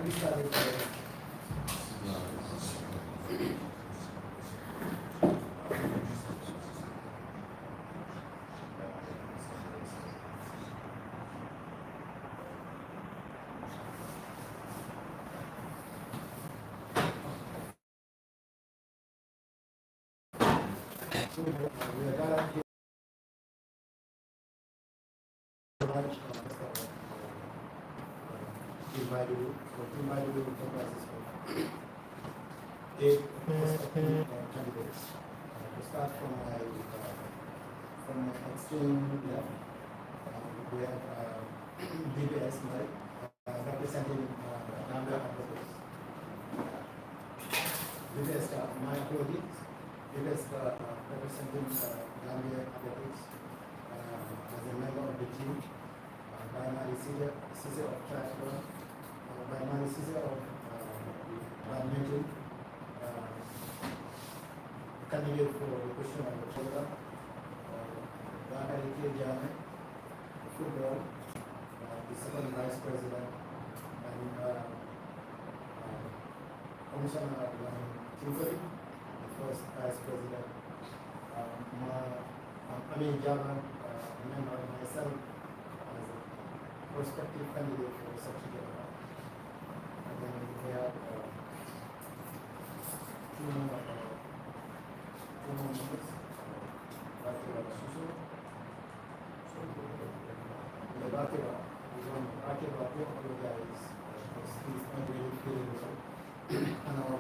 we started we are guaranteed divided comprises of 8 prospective candidates. To start from my extreme left, we have DBS representing Gambia advocates. DBS my colleagues, DBS representing Gambia advocates as a member of the team. By my Caesar of Triathlon, by my Caesar of badminton, candidate for the question of the shoulder, football, the second vice president, and Commissioner Timothy, the first vice president. Java, member myself, prospective candidate for the subsidiary. And then we have two more members, he's not really feeling well. And our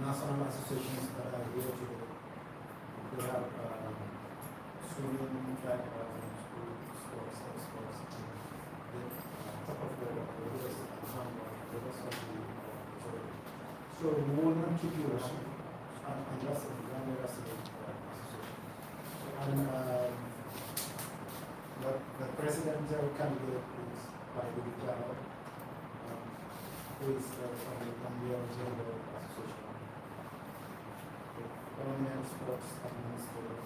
national associations that are here today, we have swimming, track, sports. So we will not keep you around unless the Gambia Resident Association. And the presidential candidate is by the Java, who is from the Gambia Resident Association. The Government Sports Administrator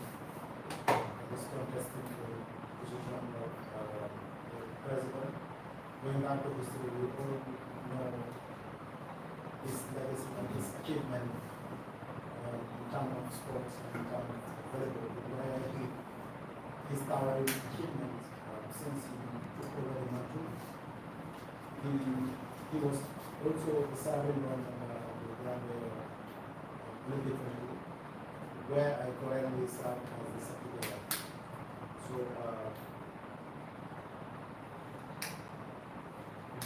is contesting for the position of president. Going back to history, we all know his legacy and his achievement in terms of sports and in terms of volleyball, where his towering achievement since he took over the mantle. He was also the serving on the Gambia Olympic Committee, where I currently serve as the secretary. So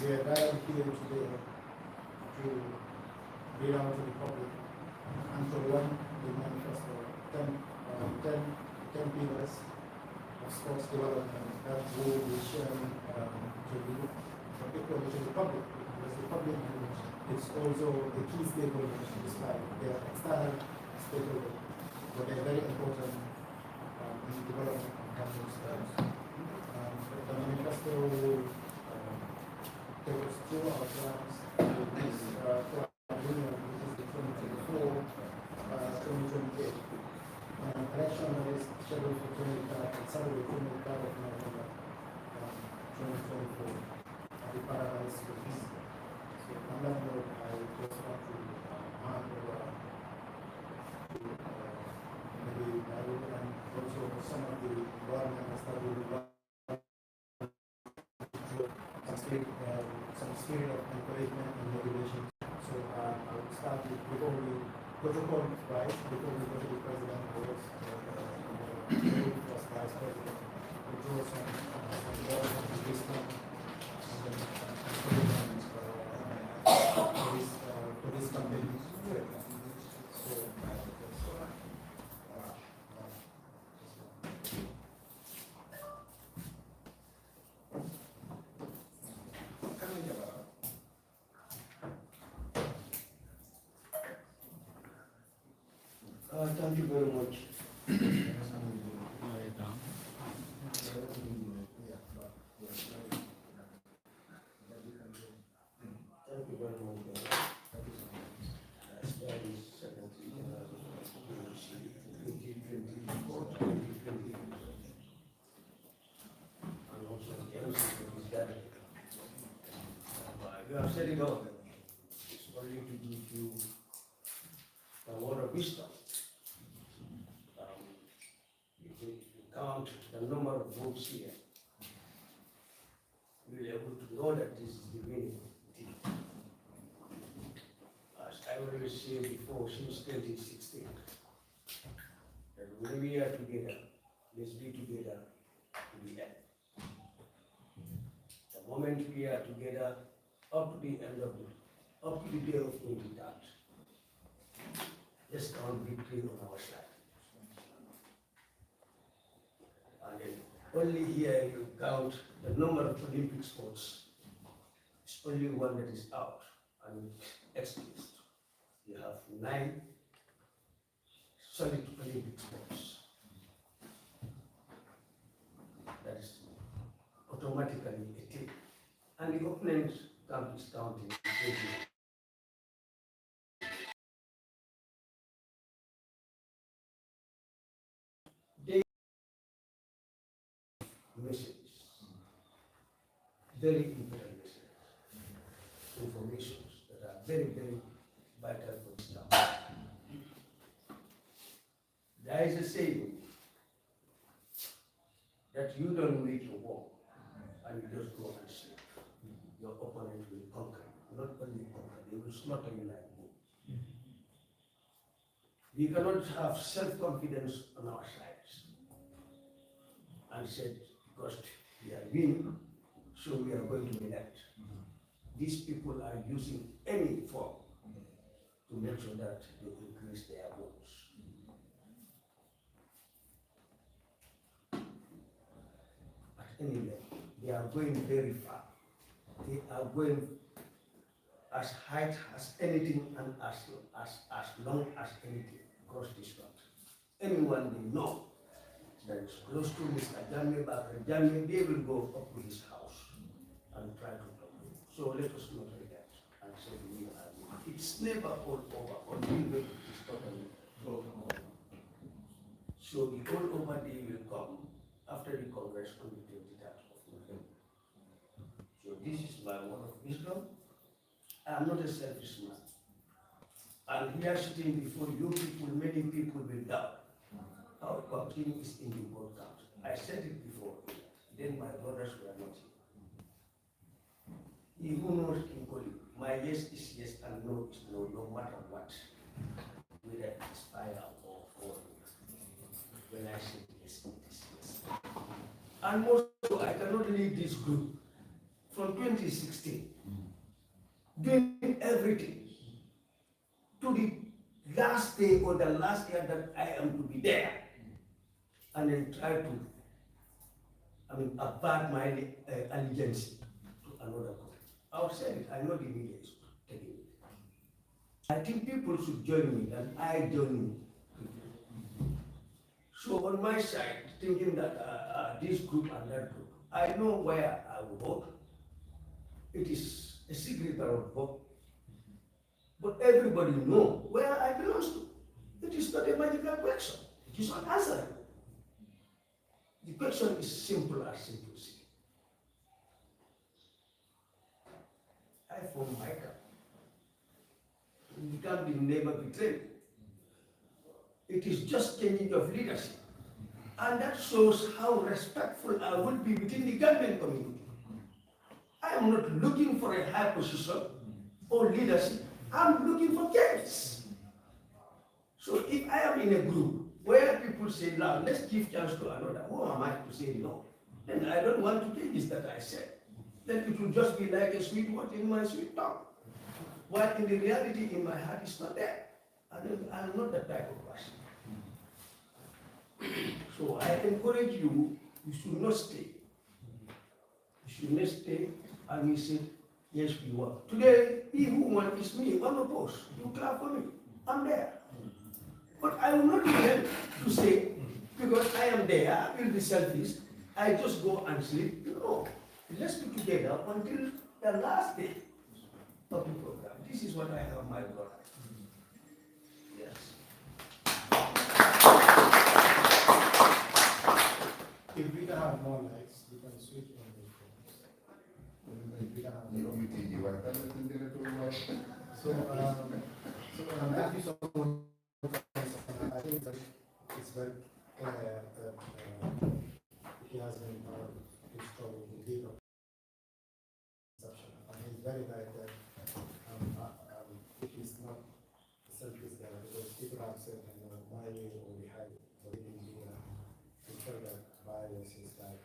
we are gathered here today to read out to the public and to run the manifesto 10 pillars of sports development that we will be sharing to you, particularly to the public, because the public is also the key stakeholders in this fight. They are external stakeholders, but they are very important in the development of Gambian sports. The manifesto will take us through our plans with this union, which is the 2024-2028. Election is scheduled for Saturday, 23rd of November 2024 at the Paradise Office. So on that note, I just want to hand over to maybe Dodou and also some of the board members that will some spirit of encouragement and motivation. So I will start with, before we protocol right, before we go to the president boards, first vice president, we draw some words of wisdom for this campaign. Thank you very much. You have said it all. It's only to give you a word of wisdom. If you count the number of votes here, you'll be able to know that this is the winning team. As I always said before, since 2016, that when we are together, let's be together to the end. The moment we are together, up to the end of it, up to the day of 23rd, let's count victory on our side. And then only here you count the number of Olympic sports. It's only one that is out and excused. You have 9 solid Olympic sports. That is automatically a team. And the opponent camp is counting 20. They messages, very important messages, informations that are very, very vital for this town. There is a saying that you don't wage a war and you just go and sleep. Your opponent will conquer you. Not only conquer, they will slaughter you like wolves. We cannot have self-confidence on our sides and said, because we are winning, so we are going to elect. These people are using any form to make sure that they increase their votes. At any level, they are going very far. They are going as high as anything and as long as anything across this country. Anyone they know that is close to Mr. Jammeh, Bakr Jammeh, they will go up to his house and try to talk to him. So let us not forget and say we are. It's never all over until it is totally over. So the all over day will come after the Congress on the 23rd of November. So this is my word of wisdom. I am not a selfish man. And here sitting before you people, many people will doubt how continue is in the board count. I said it before, then my brothers were not here. He who knows King Koli, my yes is yes and no is no, no matter what, whether it is fire or fall. When I say yes, it is yes. And most, I cannot leave this group from 2016, doing everything to the last day or the last year that I am to be there, and then try to, avert my allegiance to another group. I'll say it, I know the media is taking it. I think people should join me and I join people. So on my side, thinking that this group and that group, I know where I will vote. It is a secret that I will vote. But everybody knows where I belong to. It is not a magical question. It is not answerable. The question is simple as simple as I form my camp. The camp will never betray. It is just changing of leadership. And that shows how respectful I will be within the government community. I am not looking for a high position or leadership. I'm looking for change. So if I am in a group where people say, now let's give chance to another, who am I to say no? Then I don't want to change that I said. Then it will just be like a sweet word in my sweet tongue. While in the reality in my heart is not there. I'm not that type of person. So I encourage you, you should not stay. You should not stay and we say, yes, we work. Today, he who won is me, unopposed. You clap for me. I'm there. But I will not be able to say, because I am there, I will be selfish, I just go and sleep. No. Let's be together until the last day of the program. This is what I have, my brother. Yes. If we can have more lights, we can switch on the phones. thank you so much. I think that it's very clear that he has been struggle with deeper perception. And he's very right that he's not selfish there because people have said, my way or the height, but they didn't do that. We felt that virus is like,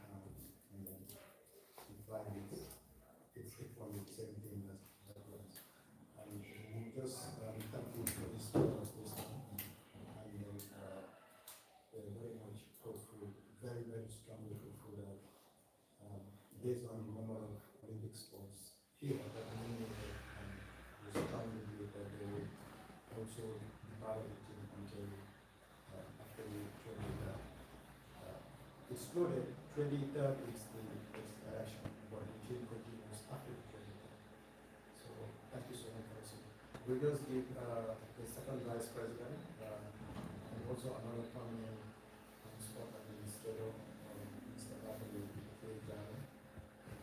it's from the same thing that was. And we just thank you for this wisdom. And very much hopeful, very, very strongly hopeful that based on the number of Olympic sports here, that we strongly believe that they will also be part of the team until after we truly exploded. 23rd is the election, but the team continues after the 23rd. So thank you so much for listening. We just give the second vice president and also another prominent sport administrator, Mr. Babali,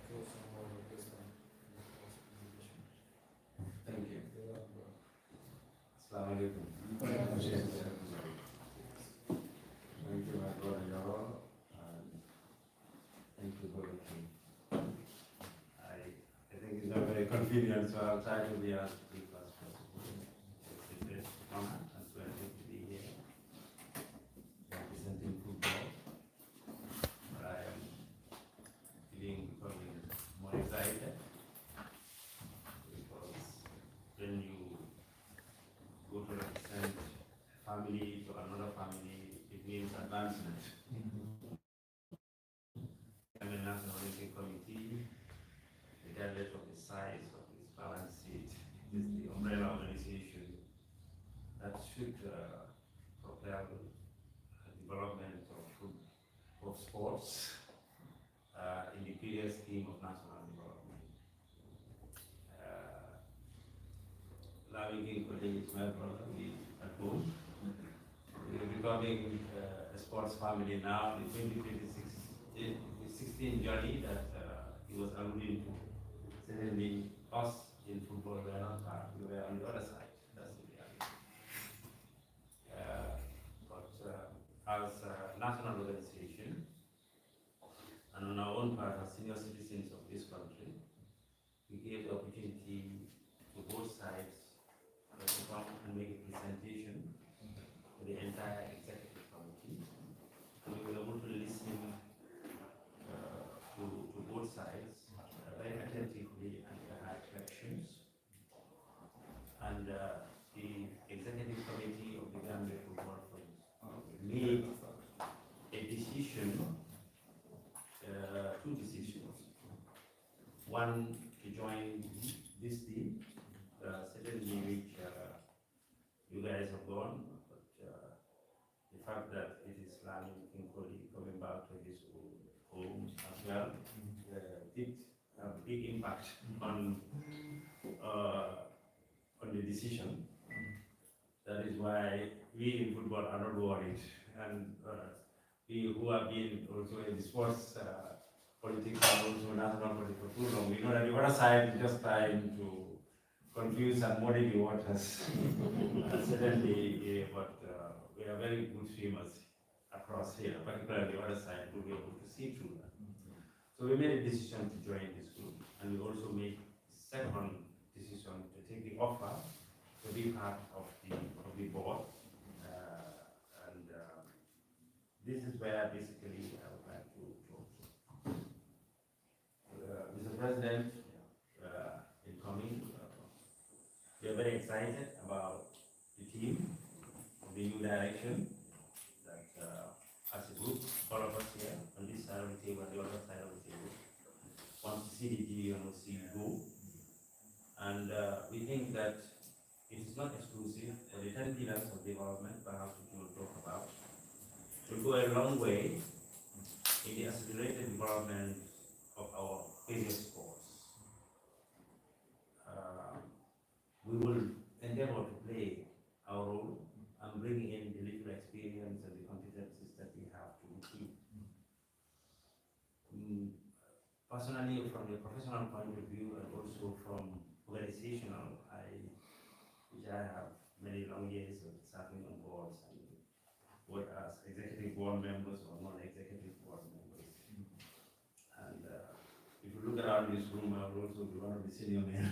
throw some more of this on the presentation. Thank you. Assalamu alaikum. Thank you, my brother Yaro, and thank you for the team. I think it's not very convenient, so I'll try to be as brief as possible. It's a great honor and pleasure to be here representing football. But I am becoming more excited because when you go to represent family to another family, it means advancement. I'm a National Olympic Committee, regardless of the size of its balance sheet, it is the umbrella organization that should propel the development of sports in the bigger scheme of national development. Lavington colleague is my brother, we at home. We're becoming a sports family now. The 2016 journey that he was alluding to. Certainly, us in football were not part, we were on the other side. That's the reality. But as a national organization, and on our own part as senior citizens of this country, we gave the opportunity to both sides to come and make a presentation to the entire executive committee. And we were able to listen to both sides very attentively and had questions. And the executive committee of the Gambia Football Friends made a decision, two decisions. One, to join this team, certainly which you guys have gone, but the fact that it is Lami Kinkoli coming back to his home as well did have a big impact on the decision. That is why we in football are not worried, and we who have been also in the sports politics and also national politics for too long, we know that the other side is just trying to confuse and muddy the waters. Certainly, but we are very good swimmers across here, particularly the other side, to be able to see through that. So we made a decision to join this group, and we also made a second decision to take the offer to be part of the board. This is where basically I would like to talk. Mr. President, incoming, we are very excited about the team, the new direction that as a group, all of us here on this side of the table and the other side of the table want to see the team and see it go. And we think that it is not exclusive, but the 10 pillars of development, perhaps we will talk about, will go a long way in the accelerated development of our various sports. We will endeavor to play our role and bring in the little experience and the competencies that we have to keep. Personally, personally, from the professional point of view and also from organizational, which I have many long years of serving on boards and work as executive board members or non-executive board members. And if you look around this room, I will also be one of the senior men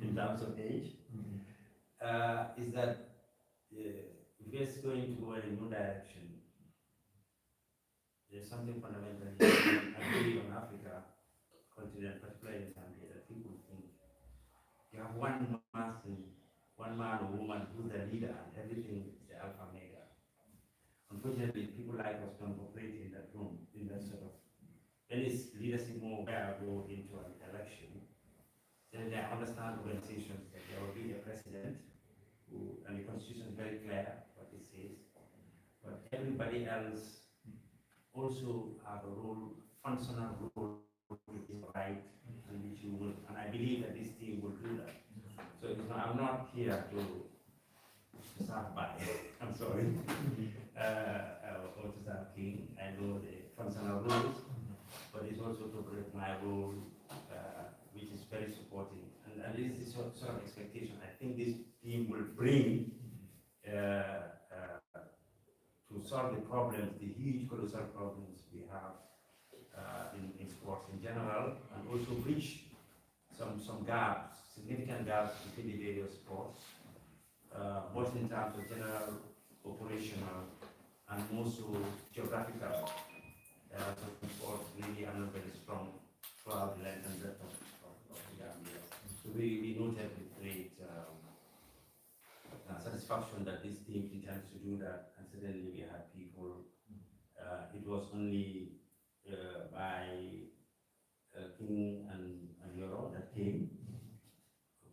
in terms of age. Is that if it's going to go in a new direction, there's something fundamentally I believe on Africa continent, particularly in Zambia, that people think you have one man or woman who's the leader and everything is the alpha mega. Unfortunately, people like us don't operate in that room, in that sort of, when it's leadership more where I go into an election, then they understand organizations that there will be a president who, and the constitution is very clear what it says, but everybody else also have a role, functional role which is right and which you will, and I believe that this team will do that. So it's not, I'm not here to serve by, I'm sorry, or to serve king. I know the functional rules, but it's also to break my role, which is very supporting. And this is sort of expectation. I think this team will bring to solve the problems, the huge colossal problems we have in sports in general, and also bridge some gaps, significant gaps between the various sports, both in terms of general, operational, and also geographical. Some sports really are not very strong throughout the length and breadth of the Gambia. So we noted with great satisfaction that this team intends to do that, and suddenly we had people. It was only by King and Yoro that came,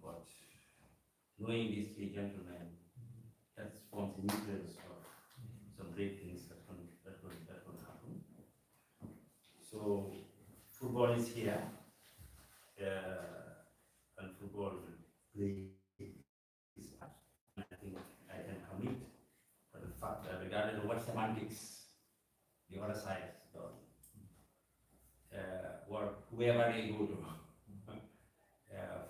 but knowing these three gentlemen, that forms the nucleus of some great things that can happen. So football is here, and football will play its part. I think I can commit for the fact that regardless of what semantics the other side does, whoever they go to,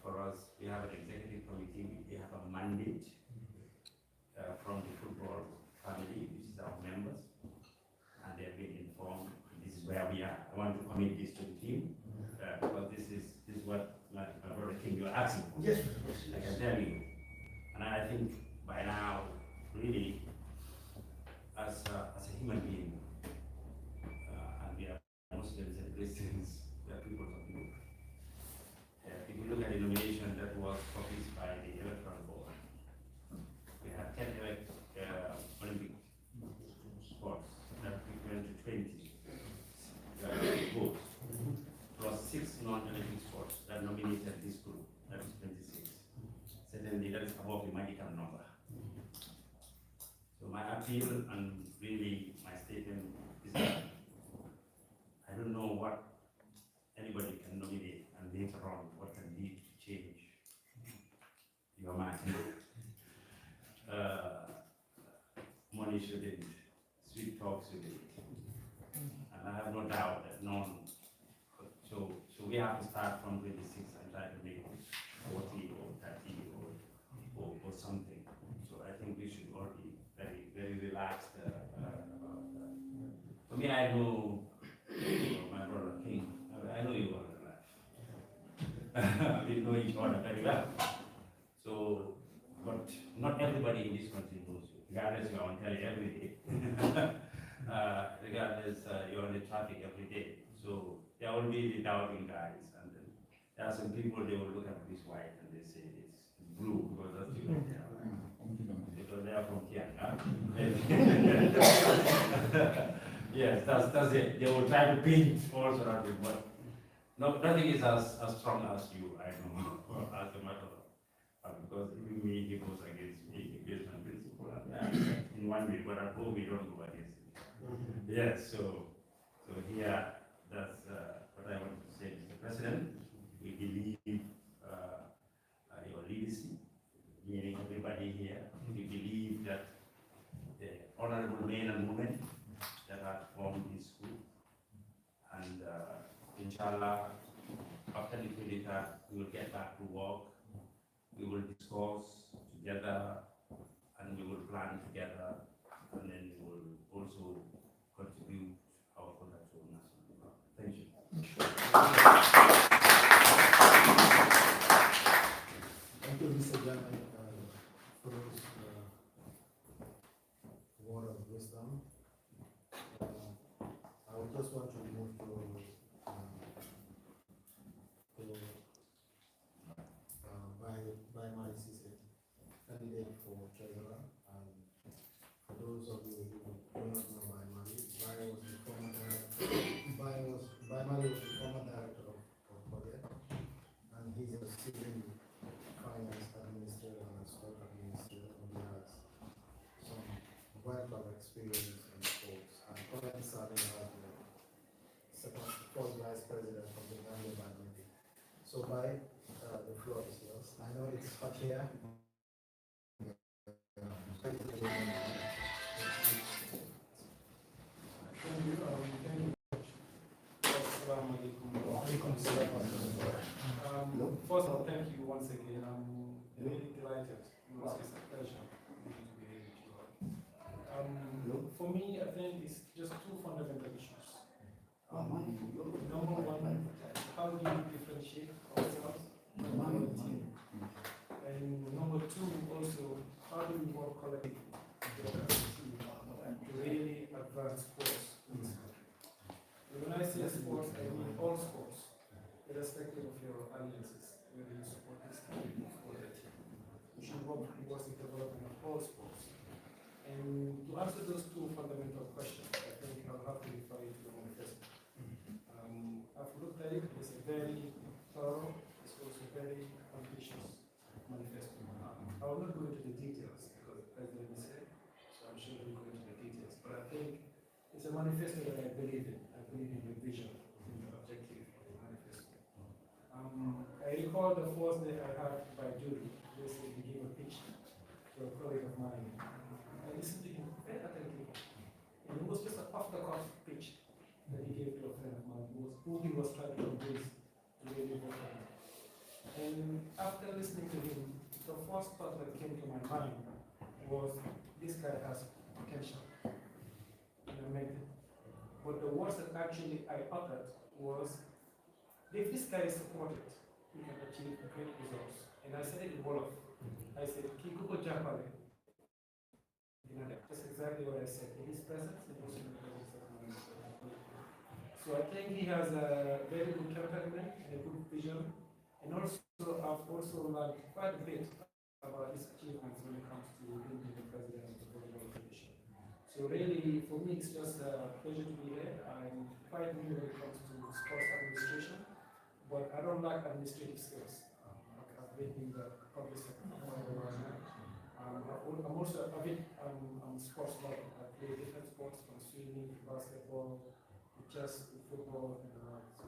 for us, we have an executive committee, we have a mandate from the football family, which is our members, and they've been informed. This is where we are. I want to commit this to the team because this is what my brother King you're asking for. Yes, I can tell you, and I think by now, really, as a human being, and we are Muslims and Christians, we are people of the book. If you look at the nomination that was published by the Electoral Board, we have 10 Olympic sports that equivalent to 20 votes, plus 6 non-Olympic sports that nominated this group, that is 26. Certainly that is above the magical number. So my appeal and really my statement is that I don't know what anybody can nominate and later on what can lead to change your mind. Money shouldn't, sweet talk shouldn't. And I have no doubt that none. So we have to start from 26 and try to make 40 or 30 or something. So I think we should all be very, very relaxed about that. For me, I know my brother King. I know you all alive. We know each other very well. So, but not everybody in this country knows you. Regardless, you're on telly every day. Regardless, you're on the traffic every day. So there will be the doubting guys, and then there are some people they will look at this white and they say it's blue because that's the because they are from Kianga. Yes, that's it. They will try to paint all around it, but no, nothing is as strong as you, I know, as a matter of because even me, he goes against me, against my principle. In one way, but at home, we don't go against it. Yes, so here, that's what I want to say, Mr. President. We believe your leadership, meaning everybody here. We believe that the honorable men and women that have formed this group, and inshallah, later, we will get back to work. We will discuss together and we will plan together, and then we will also contribute our product to national. Thank you. Thank you, Mr. Chairman, for those word of wisdom. I would just want to move to by my CC candidate for treasurer. For those of you who do not know by Mali, By was the former director. By Mali was the former director of budget, and he's a civil finance administrator and a sport administrator, and he has some wealth of experience in sports, and currently serving as the first vice president of the Gambia Badminton. So the floor is yours. I know it's hot here. Thank you. Thank you. Assalamu alaikum. First of all, thank you once again. I'm really delighted. It's a pleasure to be here with you. For me, I think it's just two fundamental issues. Number one, how do you differentiate ourselves from the team? And number two, also, how do we work collectively together as a team to really advance sports in this country? When I say sports, I mean all sports, irrespective of your alliances, whether you support this team or that team. We should work towards the development of all sports. And to answer those two fundamental questions, I think I'll have to refer you to the manifesto. I've looked at it, it's a very thorough, it's also very ambitious manifesto. I will not go into the details because the president said, so I'm sure he'll go into the details. But I think it's a manifesto that I believe in. I believe in the vision, in the objective of the manifesto. I recall the first day I had by Dodou, basically he gave a pitch to a colleague of mine. I listened to him very attentively. And it was just an off-the-cuff pitch that he gave to a friend of mine who he was trying to convince to really vote for him. And after listening to him, the first thought that came to my mind was, this guy has potential. And I meant it. But the words that actually I uttered was, if this guy is supported, he can achieve great results. And I said it in Wolof. I said, Kikuko Japale. That's exactly what I said. In his presence, and also in the presence of my So I think he has a very good temperament and a good vision. And also, I've also learned quite a bit about his achievements when it comes to being the president of the Volleyball Federation. So really, for me, it's just a pleasure to be here. I'm quite new when it comes to sports administration, but I don't lack administrative skills. I've been in the public sector for quite a while now. I'm also a bit sports lover. I play different sports from swimming to basketball to chess to football and so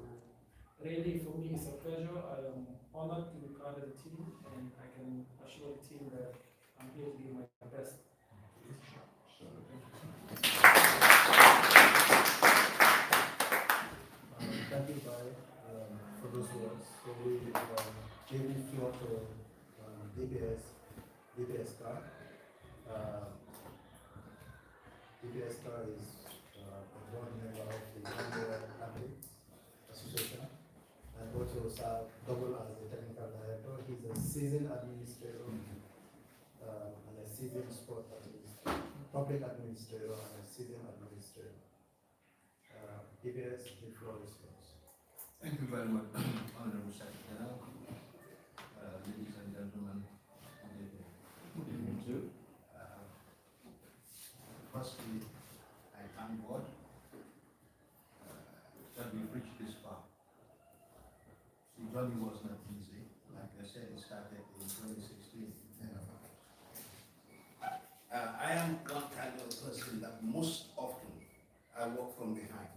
really for me it's a pleasure. I am honored to be part of the team and I can assure the team that I'm here to give my best. Thank you, Bai, for those words. So we give the floor to DPS Car. DPS Car is a board member of the Gambia Athletes Association and also double as the technical director. He's a seasoned administrator and a seasoned sport administrator, public administrator and a seasoned administrator. DPS, the floor is yours. Thank you very much, Honorable Secretary, ladies and gentlemen. Good evening too. Firstly, I thank God that we've reached this far. The journey was not easy. Like I said, it started in 2016. I am one kind of person that most often I work from behind.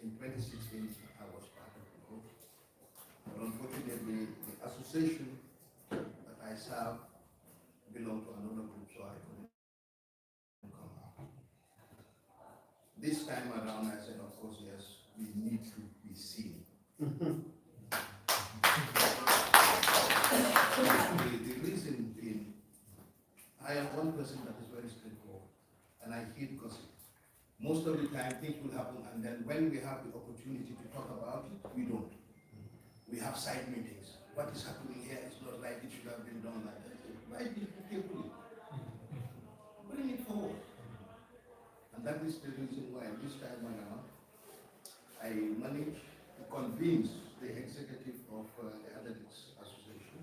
In 2016, I was part of the group. But unfortunately, the association that I serve belonged to another group, so I couldn't come out. This time around, I said, of course, yes, we need to be seen. most of the time things will happen, and then when we have the opportunity to talk about it, we don't. We have side meetings. What is happening here is not right, it should have been done like that. Write it carefully. Bring it forward. And that is the reason why this time around, I managed to convince the executive of the Athletics Association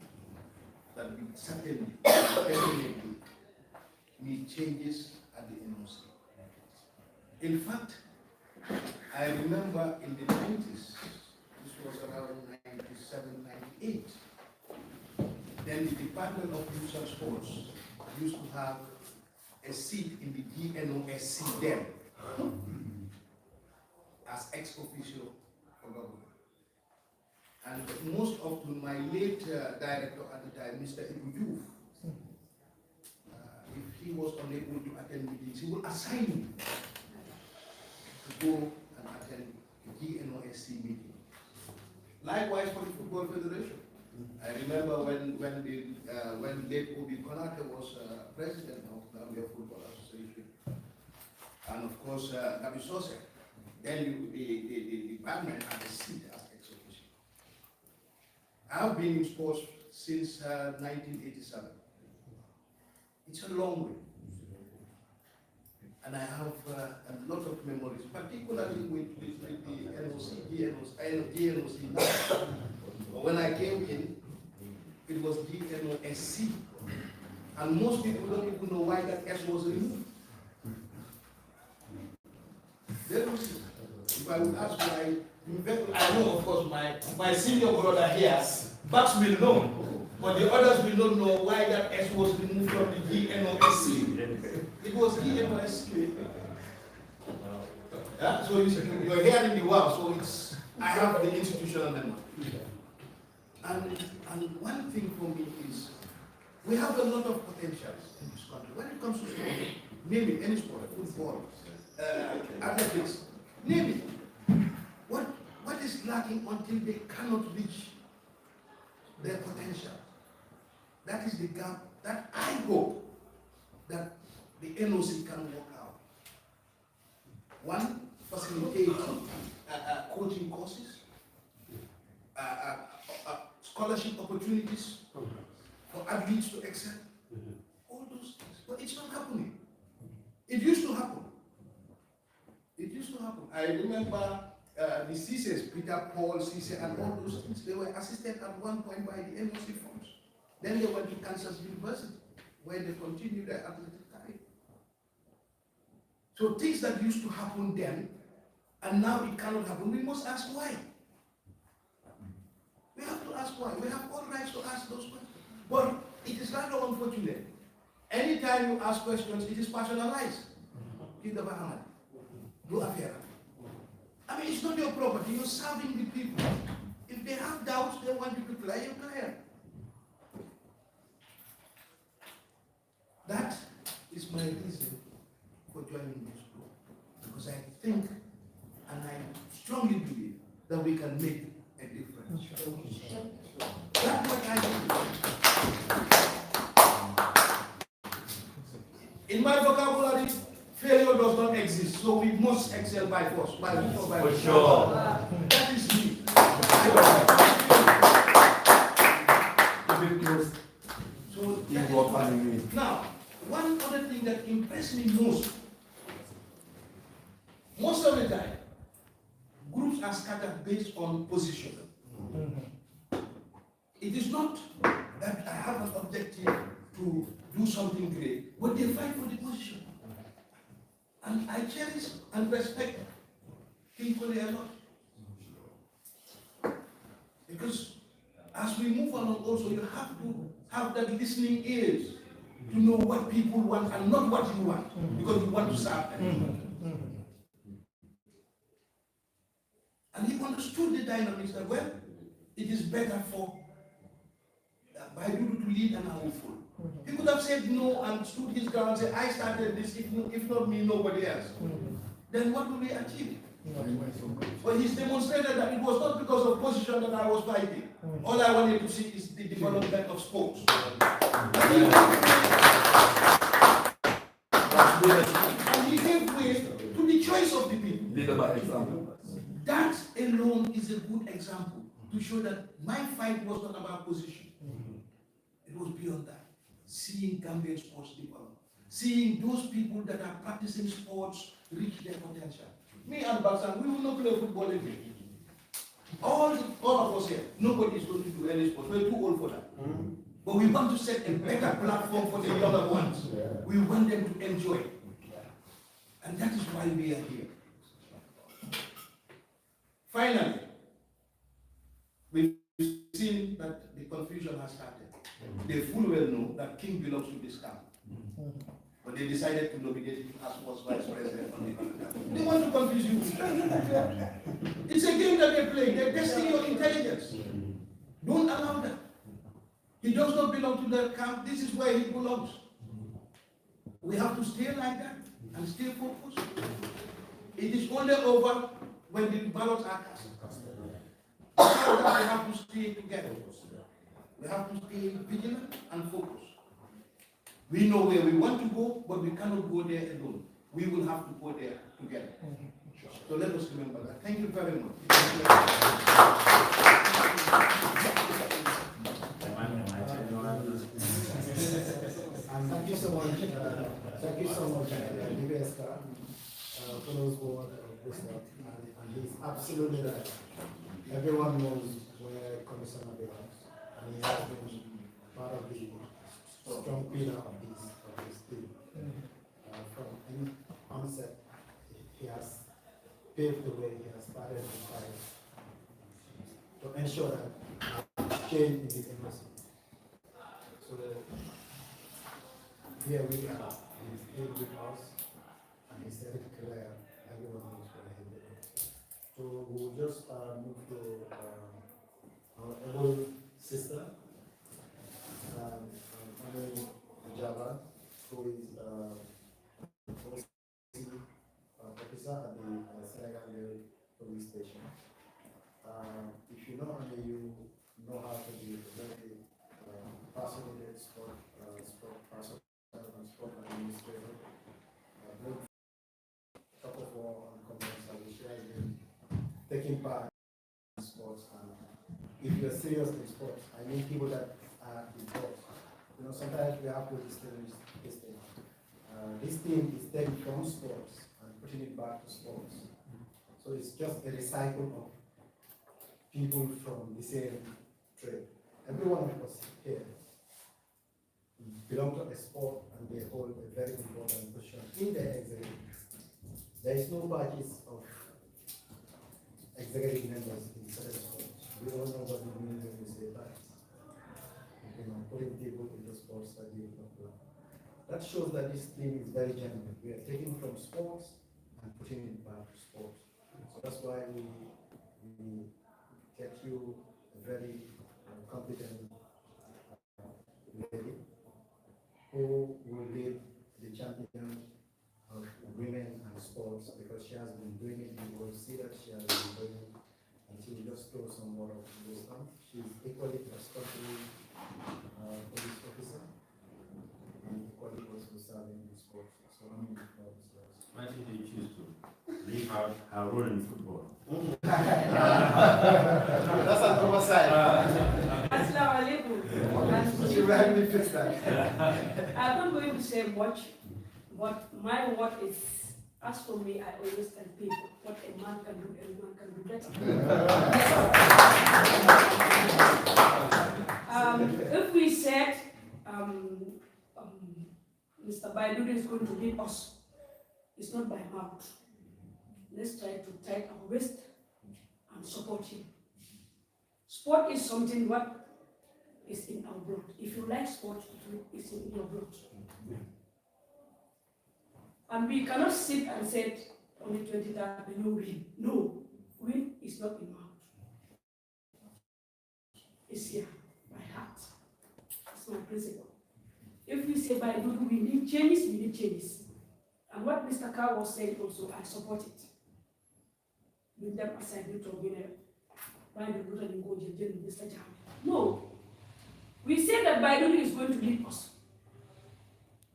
that we certainly, definitely need changes at the NOC. In fact, I remember in the 90s, this was around 97, 98, then the Department of Youth and Sports used to have a seat in the DNOSC then as ex officio for government. And most often my late director at the time, Mr. Dodou, if he was unable to attend meetings, he would assign me to go and attend the DNOSC meeting. Likewise for the Football Federation. I remember when late Obi Konate was president of the Gambia Football Association, and of course Gabi Sose, then the department had a seat as ex officio. I've been in sports since 1987. It's a long way. And I have a lot of memories, particularly with the DNOC now. But when I came in, it was DNOSC. And most people don't even know why that S was removed. There was, if I would ask why, I know of course my senior brother here, Bucks will know, but the others will not know why that S was removed from the DNOSC. It was DNOSC. Yeah? So you're hearing the wow, so it's, I have the institutional memory. And one thing for me is, we have a lot of potentials in this country. When it comes to sport, name it, any sport, football, athletics, name it. What is lacking until they cannot reach their potential? That is the gap that I hope that the NOC can work out. One, facilitate coaching courses, scholarship opportunities for athletes to excel, all those things. But it's not happening. It used to happen. It used to happen. I remember the CCs, Peter Paul, CC, and all those things, they were assisted at one point by the NOC funds. Then they went to Kansas University, where they continued their athletic career. So things that used to happen then, and now it cannot happen, we must ask why. We have to ask why. We have all rights to ask those questions. But it is rather unfortunate. Anytime you ask questions, it is personalized. Do affair. I mean, it's not your property. You're serving the people. If they have doubts, they want you to clear, you clear. That is my reason for joining this group. Because I think, and I strongly believe, that we can make a difference. That's what I do. In my vocabulary, failure does not exist, so we must excel by force. For sure. That is me. So now, one other thing that impressed me most of the time, groups are scattered based on position. It is not that I have an objective to do something great, but they fight for the position. And I cherish and respect people a lot. Because as we move along also, you have to have that listening ears to know what people want and not what you want, because you want to serve them. And he understood the dynamics that, well, it is better for Dodou to lead and I will follow. He could have said no and stood his ground and said, I started this, if not me, nobody else. Then what will we achieve? But he's demonstrated that it was not because of position that I was fighting. All I wanted to see is the development of sports. And he gave way to the choice the bad example. That alone is a good example to show that my fight was not about position. It was beyond that. Seeing Gambian sports develop, seeing those people that are practicing sports reach their potential. Me and Baksan, we will not play football again. All of us here, nobody is going to do any sport. We're too old for that. But we want to set a better platform for the younger ones. We want them to enjoy it. And that is why we are here. Finally, we've seen that the confusion has started. They full well know that King belongs to this camp. But they decided to nominate him as was vice president on the other camp. They want to confuse you. It's a game that they play. They're testing your intelligence. Don't allow that. He does not belong to the camp. This is where he belongs. We have to stay like that and stay focused. It is only over when the ballots are cast. We have to stay together. We have to stay vigilant and focused. We know where we want to go, but we cannot go there alone. We will have to go there together. So let us remember that. Thank you very much. And thank you so much, Niveska, for those words of wisdom. And he's absolutely right. Everyone knows where Commissioner belongs, and he has been part of the strong pillar of this team. From any onset, he has paved the way, he has started the fight to ensure that change in the embassy. So here we are, he's here with us, and he said it clear, everyone knows where he belongs. So we'll just move to our able sister, Java, who is officer at the Senegal police station. If you know her, you know how to be a very passionate sport person and sport administrator. Both top of war and command service, she has been taking part in sports. And if you're serious in sports, I mean people that are in sports. You know, sometimes we have to distinguish this thing. This team is taken from sports and putting it back to sports. So it's just a recycle of people from the same trade. Every one of us here belong to a sport and they hold a very important position in the executive. There is no badges of executive members in certain sports. We all know what it means when we say badges. You know, putting people into sports that they don't belong. That shows that this team is very genuine. We are taking from sports and putting it back to sports. So that's why we get you a very competent lady who will lead the champion of women and sports, because she has been doing it. You will see that she has been doing it, and she will just throw some more of wisdom. She is equally responsible police officer and equally also serving the sports. So I'm Why did you choose to leave out her role in football? that's an oversight. Assalamu alaikum. She will help me fix that. I'm not going to say much, but my word is, as for me, I always tell people, what a man can do, a woman can do better. If we said Mr. Baidu is going to lead us, it's not by mouth. Let's try to tighten our waist and support him. Sport is something what is in our blood. If you like sport, it's in your blood. And we cannot sit and say, on the 23rd, we will win. No, win is not in mouth. It's here, by heart. It's my principle. If we say by Dodou we need changes, we need changes. And what Mr. Carr was saying also, I support it. With them aside, you told me by Dodou and go to Mr. Jam. No. We say that by Dodou is going to lead us.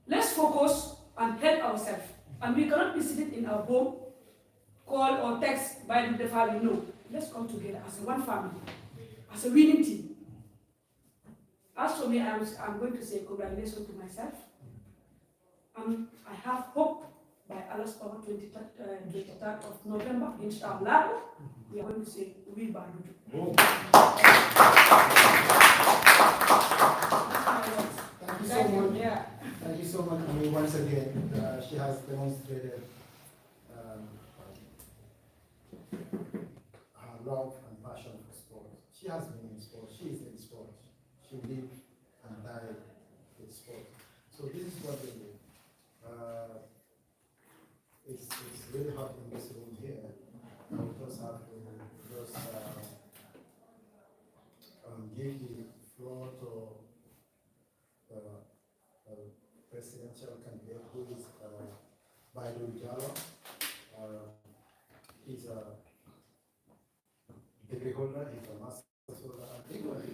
Let's focus and help ourselves. And we cannot be sitting in our home call or text by the family. No, let's come together as a one family, as a winning team. As for me, I'm going to say congratulations to myself. I have hope by Allah's power, 23rd of November, inshallah, we are going to say, we Dodou. Thank you so much. Yeah. Thank you so much. I mean, once again, she has demonstrated her love and passion for sport. She has been in sport. She is in sport. She lived and died with sport. So this is what they do. It's really hot in this room here. I will just have to give the floor to presidential candidate who is Dodou. He's a degree holder, he's a master's holder, and equally,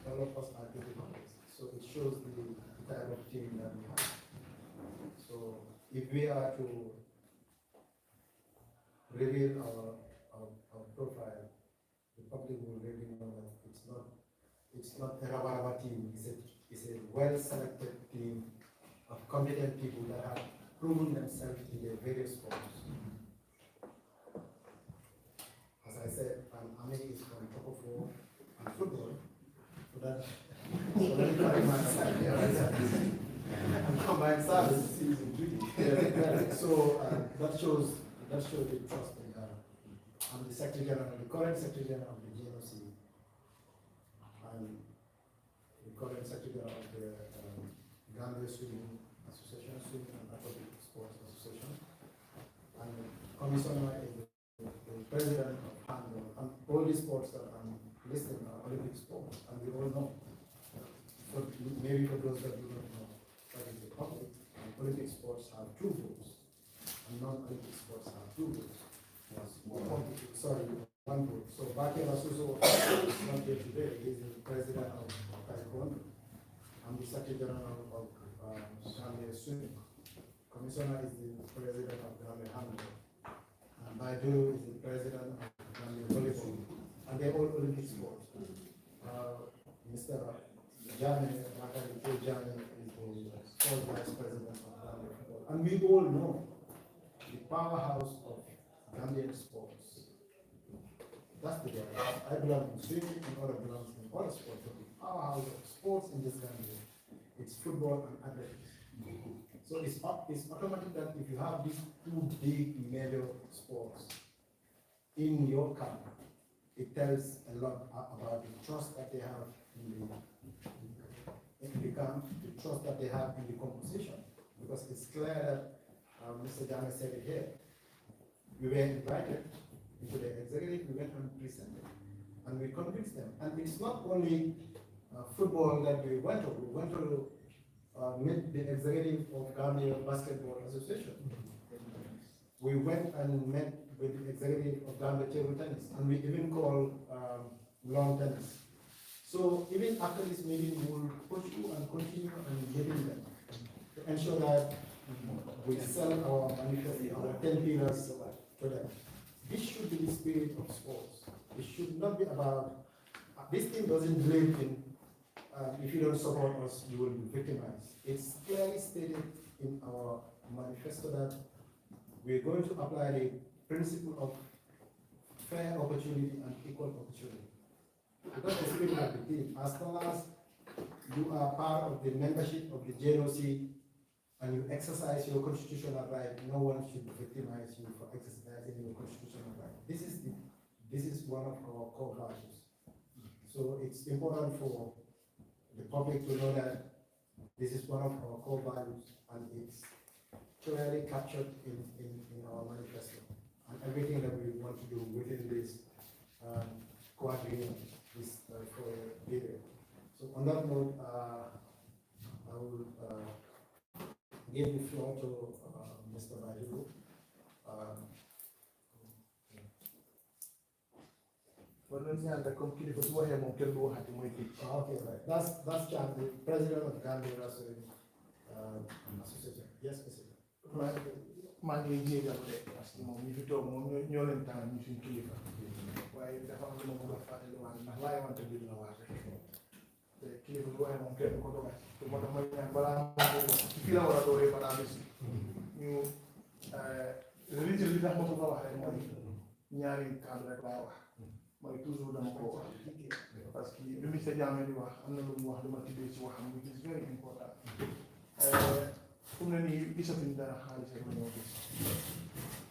all of us are degree holders. So it shows the type of team that we have. So if we are to reveal our profile, the public will really know that it's not a rubber team, it's a well-selected team of competent people that have proven themselves in their various sports. As I said, Amit is from Top of War and football, so that let me carry my side here. And combined service is in duty. So that shows the trust we have. I'm the Secretary General, the current Secretary General of the GNOC, and the current Secretary General of the Gambia Swimming Association, Swimming and Aquatic Sports Association, and the Commissioner is the President of handball. And all these sports that I'm listing are Olympic sports, and we all know. Maybe for those that do not know, that is the public, Olympic sports have 2 votes, and non-Olympic sports have 2 votes. Sorry, 1 vote. So Baki Rasuso is not here today. He is the president of Taekwondo. I'm the Secretary General of Gambia Swimming. Commissioner is the president of Gambia Handball. And Dodou is the president of Gambia Volleyball. And they're all Olympic sports. Mr. Jane, Jane is the sports vice president of Gambia Football. And we all know the powerhouse of Gambian sports. That's the guy. I belong in swimming and other belongs in other sports. But the powerhouse of sports in this Gambia, it's football and athletics. So it's automatic that if you have these 2 big major sports in your camp, it tells a lot about the trust that they have in the camp, the trust that they have in the composition. Because it's clear that Mr. Jana said it here. We were invited into the executive, we went and presented, and we convinced them. And it's not only football that we went to meet the executive of Gambia Basketball Association. We went and met with the executive of Gambia Table Tennis, and we even called lawn tennis. So even after this meeting, we'll push you and continue and meeting them to ensure that we sell our manifesto, our 10 pillars to them. This should be the spirit of sports. It should not be about, this thing doesn't believe in, if you don't support us, you will be victimized. It's clearly stated in our manifesto that we're going to apply the principle of fair opportunity and equal opportunity. Because the spirit of the team, as long as you are part of the membership of the JNOC and you exercise your constitutional right, no one should victimize you for exercising your constitutional right. This is one of our core values. So it's important for the public to know that this is one of our core values, and it's clearly captured in our manifesto and everything that we want to do within this quadrennium, this period. So on that note, I will give the floor to Mr. Dodou. Okay, right. That's Chan, the president of Gambia Association. Yes, Mr. Right. maa ngi jéegal de parce que moom ñi fi toog moom ñoo leen tànn ñu suñ kilifa waaye dafa am lu ma bëgg a fàttali waat ndax laay wante biir la waat rek te kilifa bi waaye moom kenn ko dogal te moo tax may ñaan balaa moo fii la war a dooree balaa bés ñu li tax ma bëgg a wax rek mooy ñaari kàddu rek laay wax mooy toujours dama ko wax parce que bi monsieur Diame di wax am na lu mu wax lu ma tibbee ci waxam which is very important fu mu ne nii gisatuñ dara xaalis rek la ñoo gis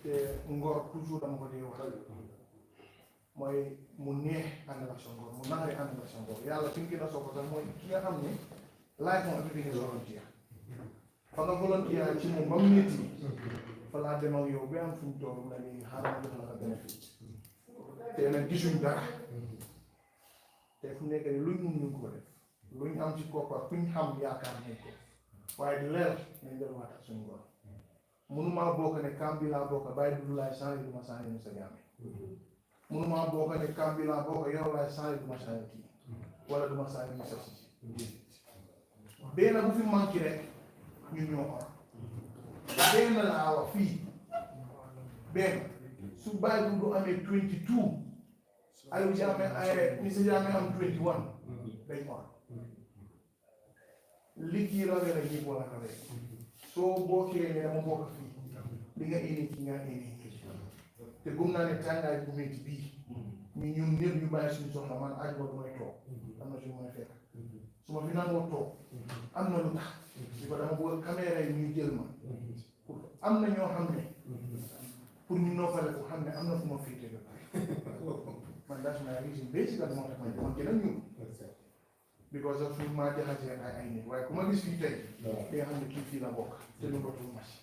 te ngor toujours dama ko dee wax mooy mu neex ànd ak sa ngor mu naxari ànd ak sa ngor yàlla fi mu gën a soxla sax mooy ki nga xam ne laaj moom everything is volunteer fa nga volunteer ci moom ba mu nit yi fa laa dem ak yow ba am fu mu toll mu ne nii xaaral ma jox la nga bénéfice te nag gisuñ dara te fu mu nekk nii luñ mun ñu ko def luñ am ci koppar kuñ xam yaakaar nañ ko waaye di leer nañ delluwaat ak suñu ngor mënumaa bokk ne kam bi laa bokk bàyyi du laay changé du ma changé Moussa Diame mënumaa bokk ne kam bi laa bokk yow laay changé du ma changé kii wala du ma changé Moussa si benn bu fi manqué rek ñun ñoo or benn laa wax fii benn su bàyyi du amee 22 Aliou Jammeh ay Moussa Diame am 21 dañ or li kii rawee la ñëpp wala rawee soo bokkee ne dama bokk fii li nga indi ki nga indi te gëm naa ne tàngaay bu métti bii ñun ñëpp ñu bàyyi suñu soxla man aju du may toog am na suñu may fekk su ma fi nangoo toog am na lu tax di ko dama bëgg caméra yi ñuy jël ma pour am na ñoo xam ne pour ñu noppale ko xam ne am na fu ma féete ba man daal ma reason basically moo tax ma gën a ñuul because of suñu maa jaxasee ay nit waaye ku ma gis fii tey di nga xam ne kii fii la bokk te lu dootul masi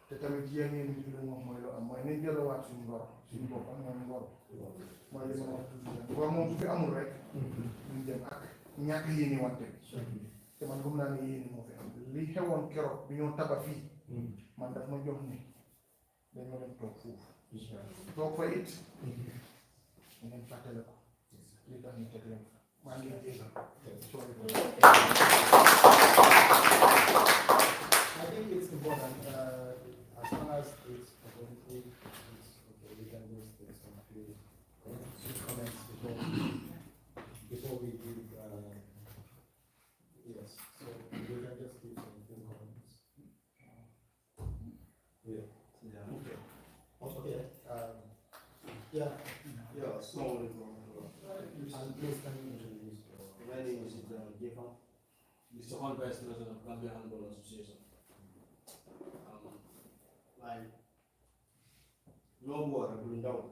te tamit yéen ñeen nit lu moom mooy lu am mooy nañ jëlawaat suñu ngor suñu bopp am moom ngor mooy li ma wax toujours ngor moom su fi amul rek ñu dem ak ñàkk yéene wante te man gëm naa ne yéene moo fi am li xewoon keroog bi ñoo taba fii man daf ma jox ni dañ ma dem toog foofu toog fa it ngeen fàttale ko li tax ñu teg leen maa ngi jégal I think it's important, as long as it's okay, we can just take some few comments before we give, yes, so we can just give some few comments. Yeah. Okay. Okay, and please can you introduce your. My name is Jefa, the second vice president of Gambia Handball Association. Like, no more going down.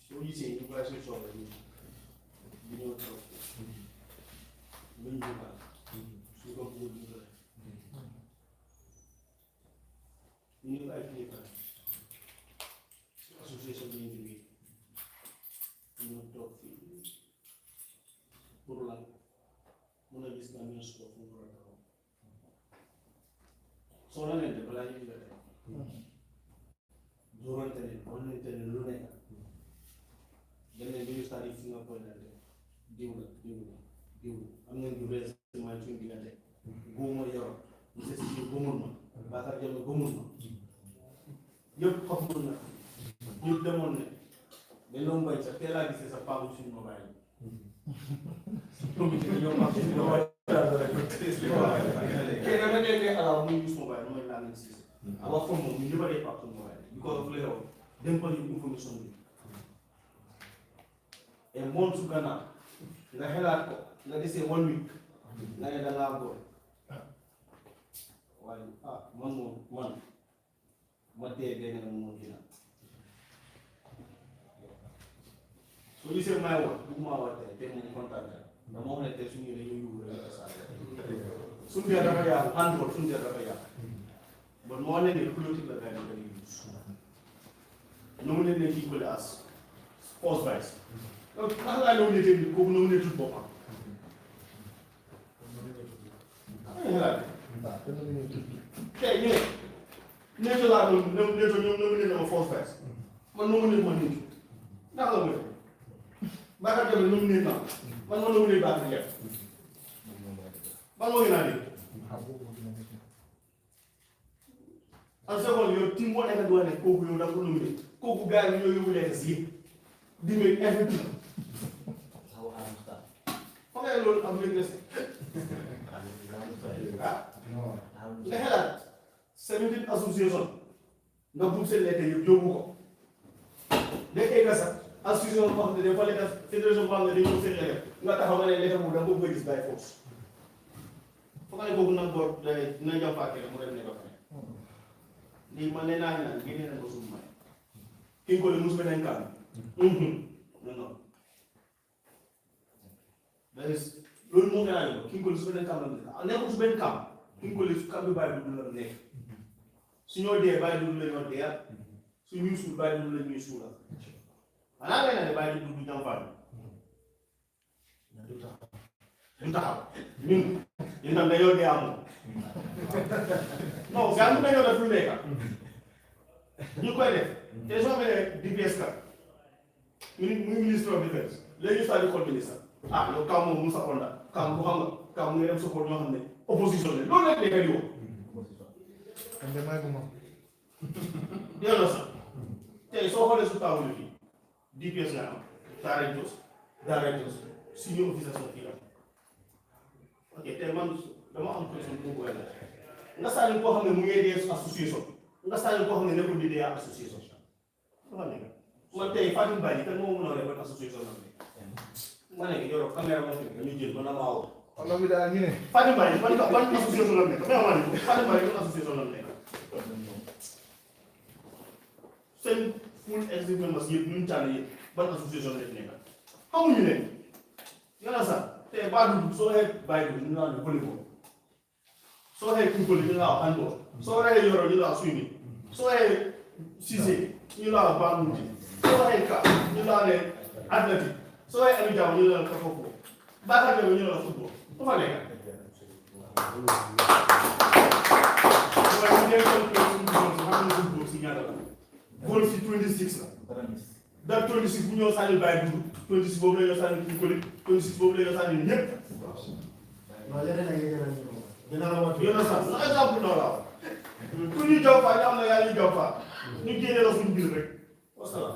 So you say you guys are sure that you know what when you can, so you don't go to the you know, I play association being the way. You know, talk pour la mën a gis naa ñu suba fu mu war a taxaw soo la leen de balaa ñu la tey doorante ne wonante ne lu nekk dañ ne ñu start fi nga koy dante diw am ngeen du réellement suñu diggante góoma yor monsieur si góomul ma Bakar Diallo góomul ma yëpp xamul na ñu demoon ne dañ doon bay sax teel a gisee sa paagu suñu mobile Our phone, we never get back to mobile because of later, them put information. A month to Ghana, the hell, let us say 1 week, now you're allowed go. One, what day again in the morning. So you say my word, do my word, take me contact. The moment they see you, you soon they are a handful, soon they are a but more than a political that they use. Nominated equal as sports vice. I nominated go nominated to Bob. Okay, yeah. Never nominated a sports vice. But nominated money. Now, Bakar Diallo nominated now. Man ma nominated Bakar Diallo. Ban moo gën a dégg. en seconde yow team moo nekk doon ne kooku yow da ko nominé kooku gars yi ñoo yóbbu leen si di may effectif fa ngay loolu am léegi ah nga xelaat 17 association nga bugg seen lettre yëpp yóbbu ko day egg sax association boo xam ne dafa lekk fédération boo xam ne dañu ñëw seen lettre nga taxaw nga ne lettre boobu da nga bëgg a gis by force foog nga ne boobu nag boor dina jàpp fàtte rek mu dem ne ba pare lii man nee naa naan génne nañ ko suñu may ki ko le musu beneen kaam non non loolu moo gën a ñëw ki ko le su beneen kaam la nekk nekkul su benn kaam ki ko le su kam bi bàyyi du la nekk su ñoo dee bàyyi du la ñoo dee su ñuy suul bàyyi du la ñuy suula xanaa ngay na ne bàyyi du ñam faatu du taxaw ñun tam dañoo dee amul non gaa ñu dañoo def lu nekk ñu koy def te soo amee DPS kat muy ministre of defense léegi ñu di xool ministre ah yow kaw moom mu sa onda kaw bu xam nga kaw mu ngi dem support ñoo xam ne opposition la loolu rek day kay yow dégg na sax tey soo xoolee su taawul fii DPS nga am directors senior officers of fii ok tey man dama am question bu mu nga sànni koo xam ne mu ngi dee association nga sànni koo xam ne nekkul di dee association dafa nekk man tey Fatou Badji kan moo mën a defal association la ma nekk yoroo caméra ma fi ñu jël ba na maa wax alors bi daal ñu ne Fatou Badji ban association la nekk mais ma ne Fatou Badji ban association la nekk seen full executive members yëpp ñu tànn yëpp ban association la nekk xamuñu ne yàlla sax te baa dugg soo xee bàyyi dugg ñu naan ne volleyball soo xee football ñu naan handball soo xee yoro ñu naan swimming soo xee Cissé ñu naan baamuti soo xee ka ñu naan ne athlétique soo xee Aliou Diabo ñu naan kafofo Bakar Diabo ñu naan football bu fa nekk waaye ñu nekk football si ñaata la góol si 26 la da 26 bu ñëw sànni bàyyi dugg 26 boobu la ñoo sànni ci collègue 26 boobu la ñoo sànni ñëpp non yeneen ak yeneen ak dina la wax yéen a sax na exemple noonu la ku ñu jaw faa ñu am na yaa ñu jaw faa ñu génne la suñu biir rek wasalaam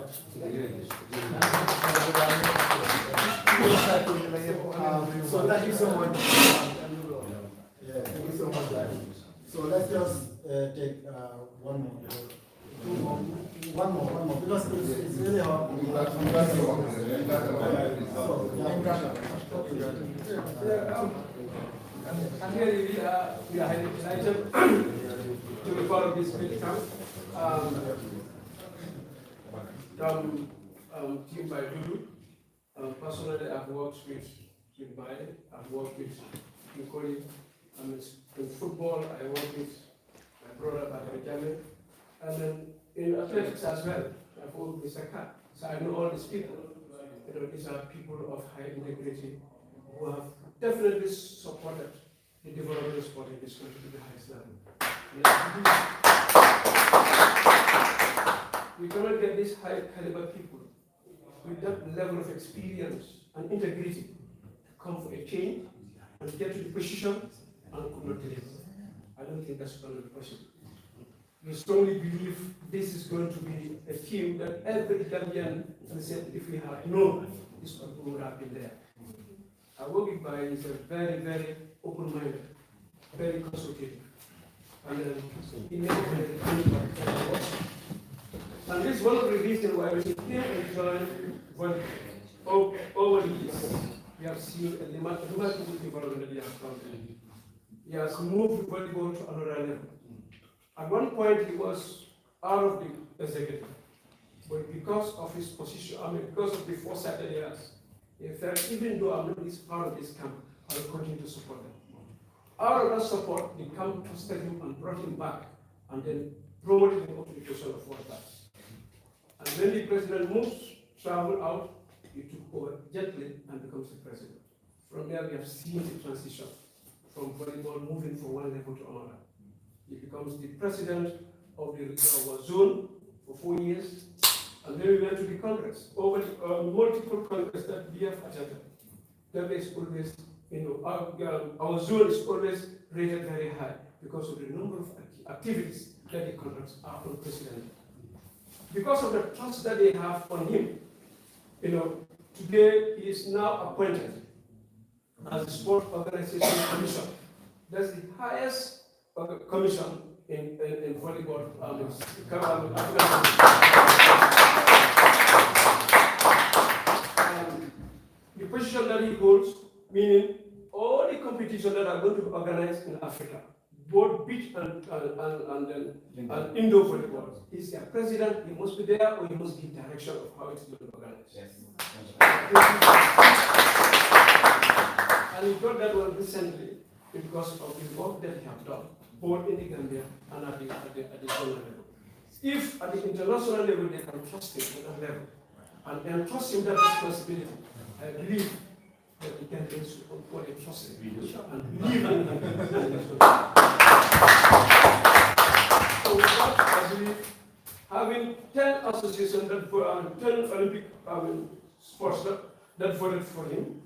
so thank you so much. Yeah, thank you so much, guys. So let's just take one more, because it's really hard. And here we are highly delighted to be part of this great camp. Team by Dodou. Personally, I've worked with Baye, I've worked with Nikoli. In football, I work with my brother Bakari Jame. And then in athletics as well, I've worked with Saka. So I know all these people. You know, these are people of high integrity who have definitely supported the development of sport in this country to the highest level. We cannot get these high caliber people with that level of experience and integrity to come for a change and get to the position and could not deliver. I don't think that's going to be possible. We strongly believe this is going to be a team that every Gambian said if we had known, this people would have been there. Our working by is a very, very open-minded, very consultative, and he never had anybody. And this is one of the reasons why we here enjoy volleyball. Over the years, we have seen a remarkable development that he has come to. He has moved volleyball to another level. At one point, he was out of the executive, but because of his position, because of the foresight that he has, he felt even though I'm not this part of this camp, I will continue to support them. Out of that support, the camp trusted him and brought him back, and then promoted him up to the position of world class. And when the president moves, travel out, he took over gently and becomes the president. From there, we have seen the transition from volleyball moving from one level to another. He becomes the president of the regional zone for 4 years, and then we went to the Congress. Over the multiple Congress that we have attended, that is always, our zone is always rated very high because of the number of activities that he conducts are unprecedented. Because of the trust that they have on him, today he is now appointed as the Sport Organization Commission. That's the highest commission in volleyball. The position that he holds, meaning all the competitions that are going to be organized in Africa, both beach and indoor volleyball. He's their president, he must be there, or he must be in direction of how it's going to be organized. Yes. And he got that one recently because of the work that he has done, both in the Gambia and at the national level. If at the international level they can trust him at that level, and then trust him that responsibility, I believe that the Gambians should equally trust him and believe in him. So with that, I believe having 10 associations that 10 Olympic sports that voted for him,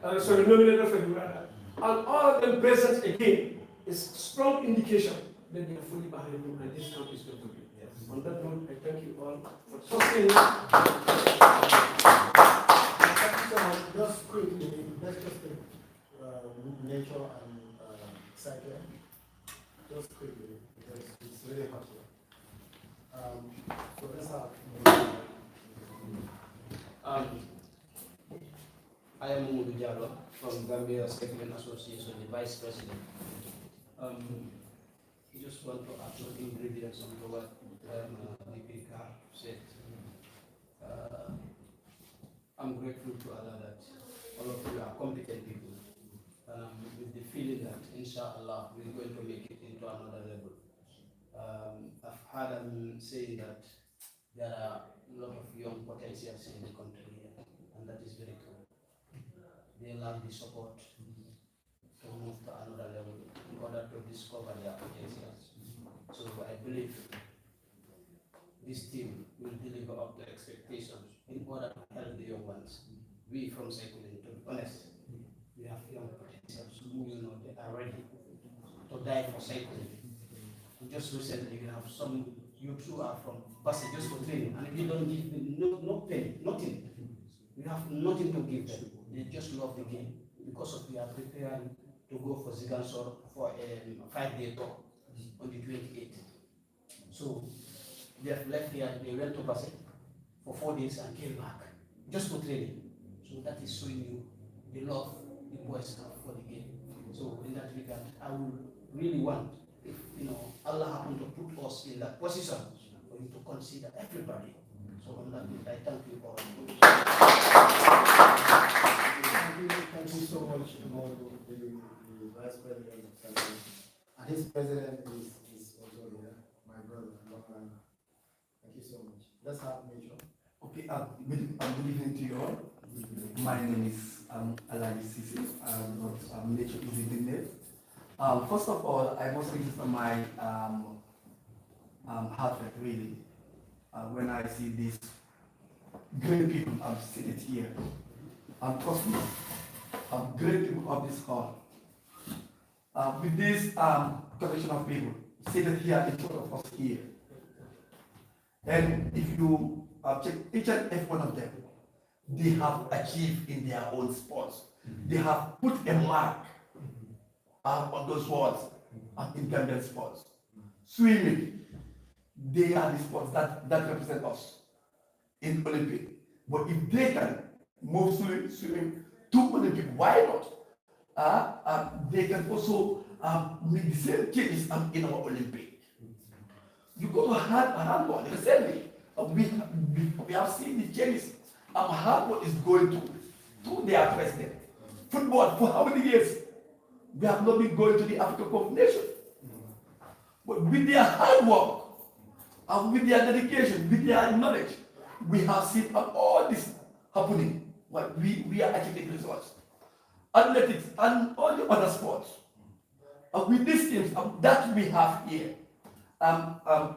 nominated for him rather, and all of them present again is strong indication that they are fully behind him and this camp is going to be. Yes. On that note, I thank you all for trusting me. Thank you so much. Just quickly, let's just take nature and cycling. Just quickly, because it's really hot here. So let's have. I am Mudu Diallo from Gambia Cycling Association, the Vice President. I just want to add some ingredients on what DP said. I'm grateful to Allah that all of you are competent people, with the feeling that inshallah we're going to make it into another level. I've heard them saying that there are a lot of young potentials in the country here, and that is very true. They lack the support to move to another level in order to discover their potentials. So I believe this team will deliver up to expectations in order to help the young ones. We from cycling, to be honest, we have young potentials who they are ready to die for cycling. Just recently, we have some youths who are from Basi just for training, and if you don't give them no pay, nothing, we have nothing to give them. They just love the game because of we are preparing to go for Zigansor for a 5-day tour on the 28th. So they have left here, they went to Basi for 4 days and came back just for training. So that is showing you the love the boys have for the game. So in that regard, I would really want, if Allah happened to put us in that position, for you to consider everybody. So on that note, I thank you all. Thank you so much, the Vice President of Cycling. And his president is also here, my brother. Thank you so much. Let's have Major. Okay, good evening to you all. My name is Alaji Sisi. Nature is in the name. First of all, I must register my heartfelt really when I see these great people seated here. Trust me, great people of this hall. With this collection of people seated here in front of us here. And if you check each and every one of them, they have achieved in their own sports. They have put a mark on those sports, in Gambian sports. Swimming, they are the sports that represent us in Olympic. But if they can move swimming to Olympic, why not? They can also make the same changes in our Olympic. You go to handball, recently, we have seen the changes. Handball is going to their president. Football, for how many years? We have not been going to the African Cup of Nations. But with their hard work, and with their dedication, with their knowledge, we have seen all this happening. But we are achieving results. Athletics and all the other sports. With these teams that we have here,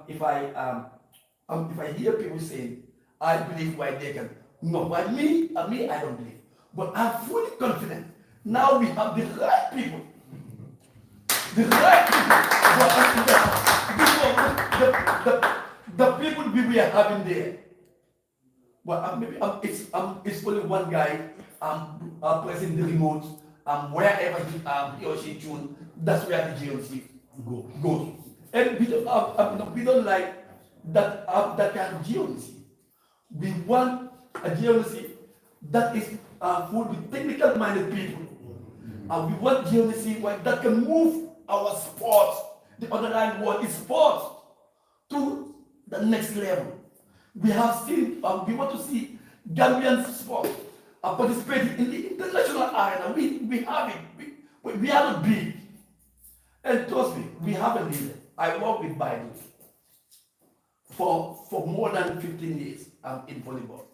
if I hear people saying, I believe why they can. No, by me, I don't believe. But I'm fully confident. Now we have the right people. The right people. the people we were having there. Well, maybe it's only one guy pressing the remote wherever he or she tune. That's where the GLC goes. And we don't like that kind of GLC. We want a GLC that is full with technical minded people. And we want GLC that can move our sports. The underlying word is sports to the next level. We have seen, we want to see Gambian sport participating in the international arena. We have it. We are not big. And trust me, we have a leader. I work with Biden for more than 15 years in volleyball.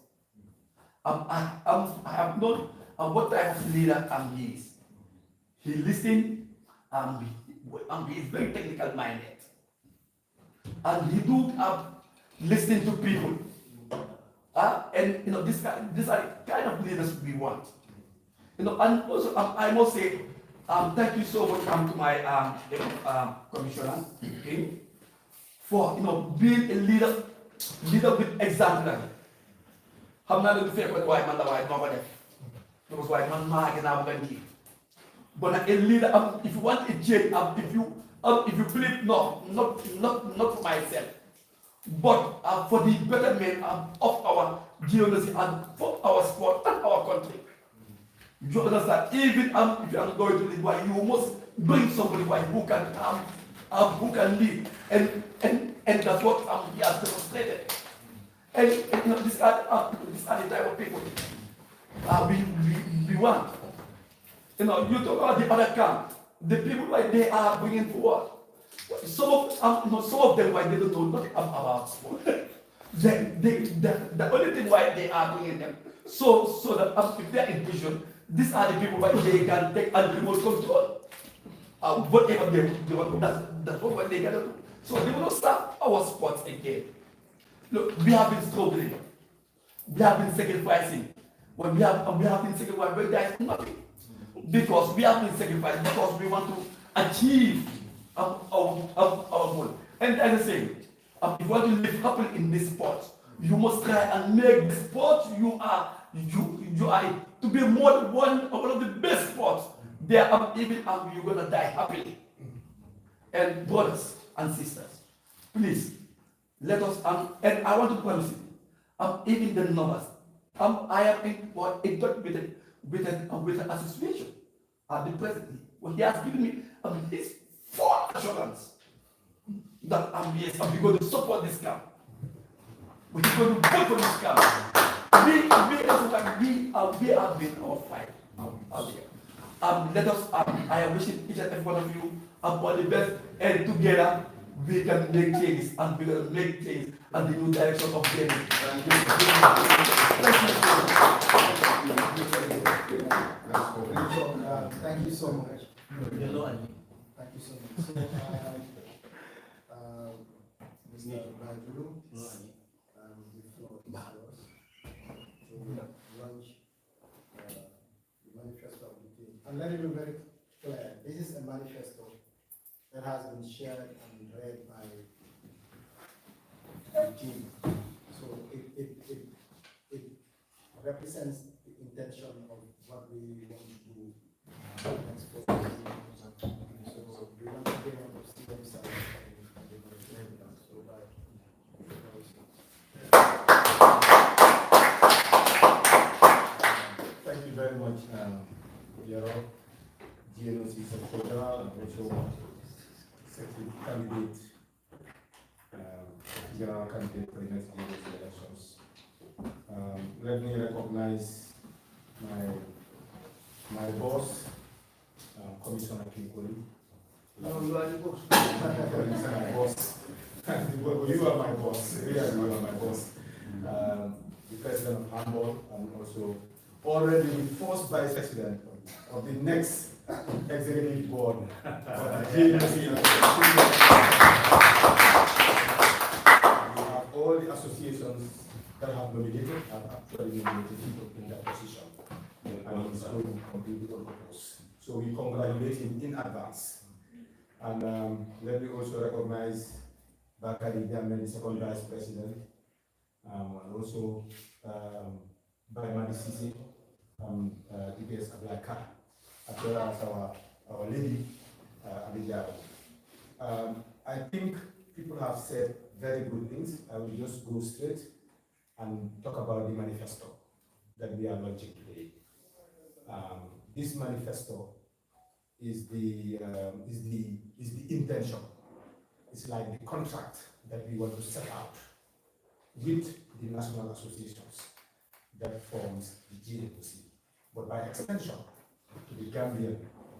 I have known what type of leader he is. He listens, he is very technical minded. And he do listening to people. And these are the kind of leaders we want. And also I must say, thank you so much to my commissioner for being a leader with example. I'm not going to say why man why no def. Because why man na but a leader, if you want a change, if you believe not for myself, but for the betterment of our geography and for our sport and our country. You understand? Even if you are going to lead, you must bring somebody who can lead, and that's what he has demonstrated. And these are the type of people we want. You talk about the other camp, the people they are bringing forward. Some of them they don't know nothing about sport. The only thing why they are bringing them so that if they are in vision, these are the people they can take and remote control. Whatever they want, that's what they can do. So they will not start our sports again. Look, we have been struggling. We have been sacrificing. When we have been sacrificing, there is nothing. Because we have been sacrificing, because we want to achieve our goal. And as I say, if you want to live happily in this sport, you must try and make the sport you are to be more than one of the best sports. There even you're gonna die happily. And brothers and sisters, please let us and I want to promise you, even the numbers. I am in touch with an association. The president, well, he has given me his full assurance that yes, I'm going to support this camp. We're going to vote for this camp. We have been our fight out here. Let us. I am wishing each and every one of you all the best, and together we can make changes, and we're going to make changes and the new direction of the Thank you so much. Thank you so much. So, Mr. Dodou, the floor is yours to launch the manifesto of the team. And let it be very clear, this is a manifesto that has been shared and read by the team. So it represents the intention of what we want to do next for the team. So we want to be able to see themselves and they will share with us. So that Thank you very much, Yaro, GNOC Secretary General, and also Secretary Candidate, General Candidate for the next GNOC elections. Let me recognize my boss, Commissioner Kinkoli. No, you are the boss. My boss. You are my boss. Really, you are my boss. The president of handball, and also already the first vice president of the next executive board of the GNC. We have all the associations that have nominated have actually nominated people in that position. And he's going to complete all the posts. So we congratulate him in advance. And let me also recognize Bakari Diamond, the second vice president, and also by Madisisi, DPS Ablaka, as well as our lady, Abidjao. I think people have said very good things. I will just go straight and talk about the manifesto that we are launching today. This manifesto is the intention. It's like the contract that we want to set out with the national associations that forms the GNC, but by extension to the Gambian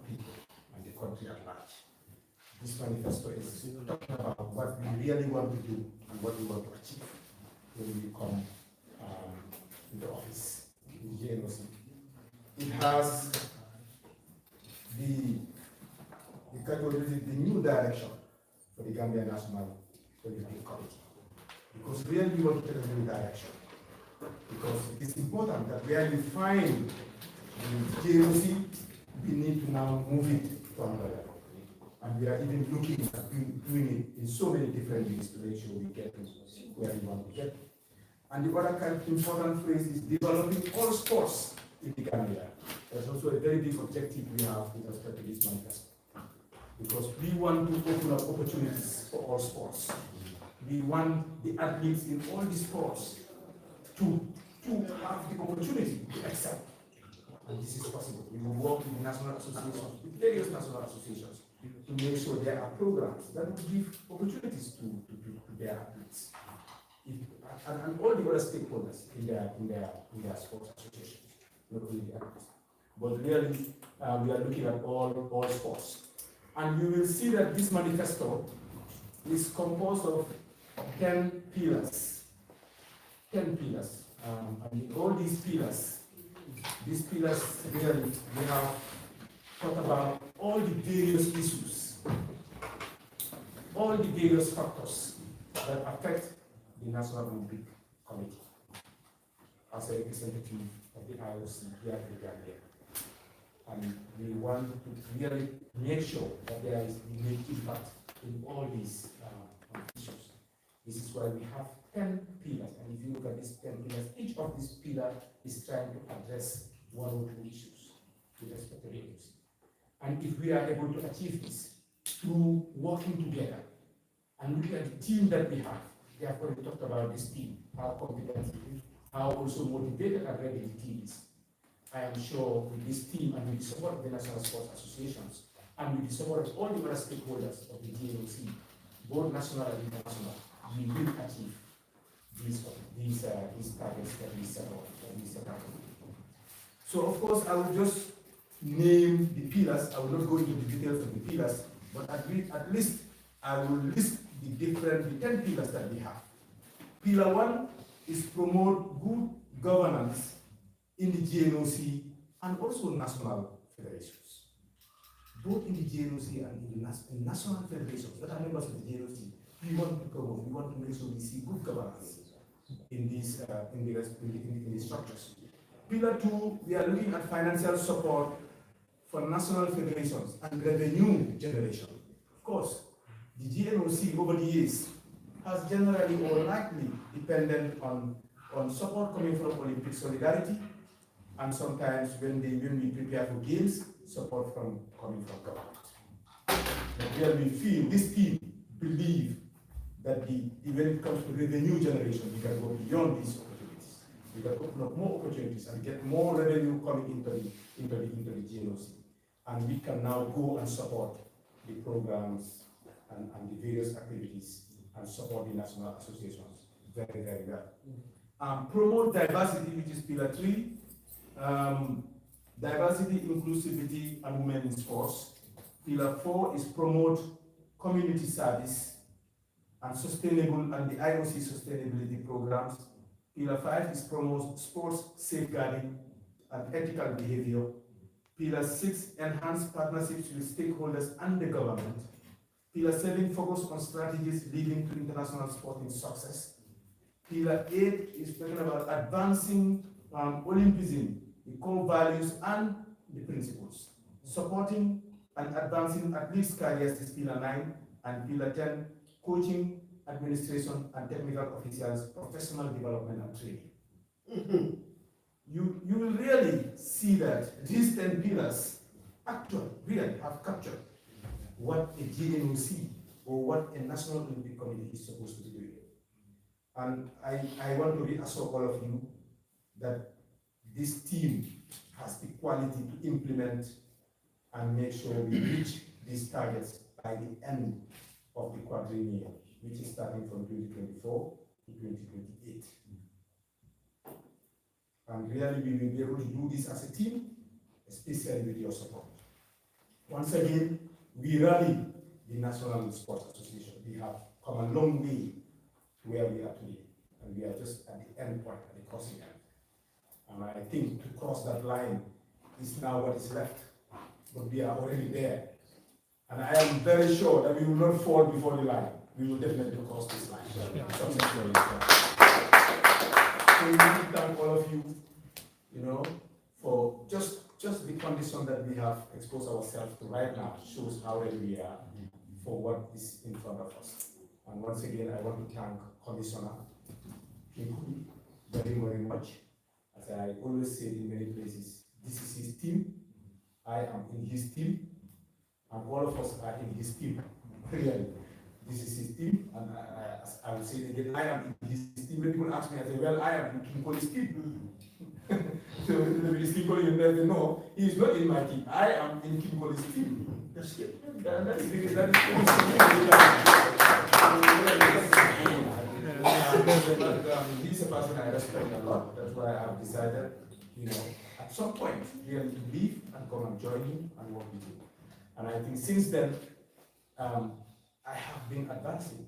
people and the country at large. This manifesto is talking about what we really want to do and what we want to achieve when we come into office in the GNC. It has the new direction for the Gambia National Olympic Committee. Because really we want to take a new direction. Because it is important that where you find the JOC, we need to now move it to another level. And we are even looking at doing it in so many different ways to make sure we get to where we want to get. And the other kind of important phrase is developing all sports in the Gambia. That's also a very big objective we have with respect to this manifesto. Because we want to open up opportunities for all sports. We want the athletes in all the sports to have the opportunity to excel. And this is possible. We will work with the national associations, with various national associations, to make sure there are programs that will give opportunities to their athletes. And all the other stakeholders in their sports associations, not only the athletes. But really, we are looking at all sports. And you will see that this manifesto is composed of 10 pillars. 10 pillars. And in all these pillars really, we have talked about all the various issues, all the various factors that affect the National Olympic Committee as a representative of the IOC here in Gambia. And we want to really make sure that there is unique impact in all these issues. This is why we have 10 pillars, and if you look at these 10 pillars, each of these pillars is trying to address one or two issues with respect to the agency. And if we are able to achieve this through working together and looking at the team that we have already talked about this team, how competent it is, how also motivated and ready the team is. I am sure with this team and with the support of the National Sports Associations and with the support of all the other stakeholders of the GNOC, both national and international, we will achieve these targets that we set out. So of course I will just name the pillars. I will not go into the details of the pillars, but at least I will list the 10 pillars that we have. Pillar 1 is promote good governance in the GNOC and also national federations. Both in the GNOC and in the national federations that are members of the GNOC, we want to promote, we want to make sure we see good governance in these structures. Pillar 2, we are looking at financial support for national federations and revenue generation. Of course, the GNOC over the years has generally or likely depended on support coming from Olympic Solidarity, and sometimes when we prepare for games, support coming from government. But where we feel, this team believe that when it comes to revenue generation, we can go beyond these opportunities. We can open up more opportunities and get more revenue coming into the GNOC. And we can now go and support the programs and the various activities and support the national associations very, very well. Promote diversity, which is pillar 3. Diversity, inclusivity, and women in sports. Pillar 4 is promote community service and sustainable and the IOC sustainability programs. Pillar 5 is promote sports safeguarding and ethical behavior. Pillar 6, enhance partnerships with stakeholders and the government. Pillar 7, focus on strategies leading to international sporting success. Pillar 8 is talking about advancing Olympism, the core values and the principles. Supporting and advancing athletes' careers is pillar 9, and pillar 10, coaching administration and technical officials, professional development and training. You will really see that these 10 pillars actually really have captured what a GNOC or what a National Olympic Committee is supposed to be doing. And I want to reassure all of you that this team has the quality to implement and make sure we reach these targets by the end of the quadrennial, which is starting from 2024 to 2028. And really, we will be able to do this as a team, especially with your support. Once again, we rally the National Sports Association. We have come a long way to where we are today, and we are just at the end point, at the crossing end. And I think to cross that line is now what is left, but we are already there. And I am very sure that we will not fall before the line. We will definitely cross this line. Successfully. So we need to thank all of you, for just the condition that we have exposed ourselves to right now shows how ready we are for what is in front of us. And once again, I want to thank Commissioner Kinkui very, very much. As I always say in many places, this is his team, I am in his team, and all of us are in his team. Really, this is his team, and I will say it again, I am in his team. When people ask me, I say, well, I am in King Koli's team. So the King Koli, you never know, he is not in my team. I am in King Koli's team. That's it. He's a person I respect a lot. That's why I've decided, at some point, really to leave and come and join him and work with him. And I think since then, I have been advancing.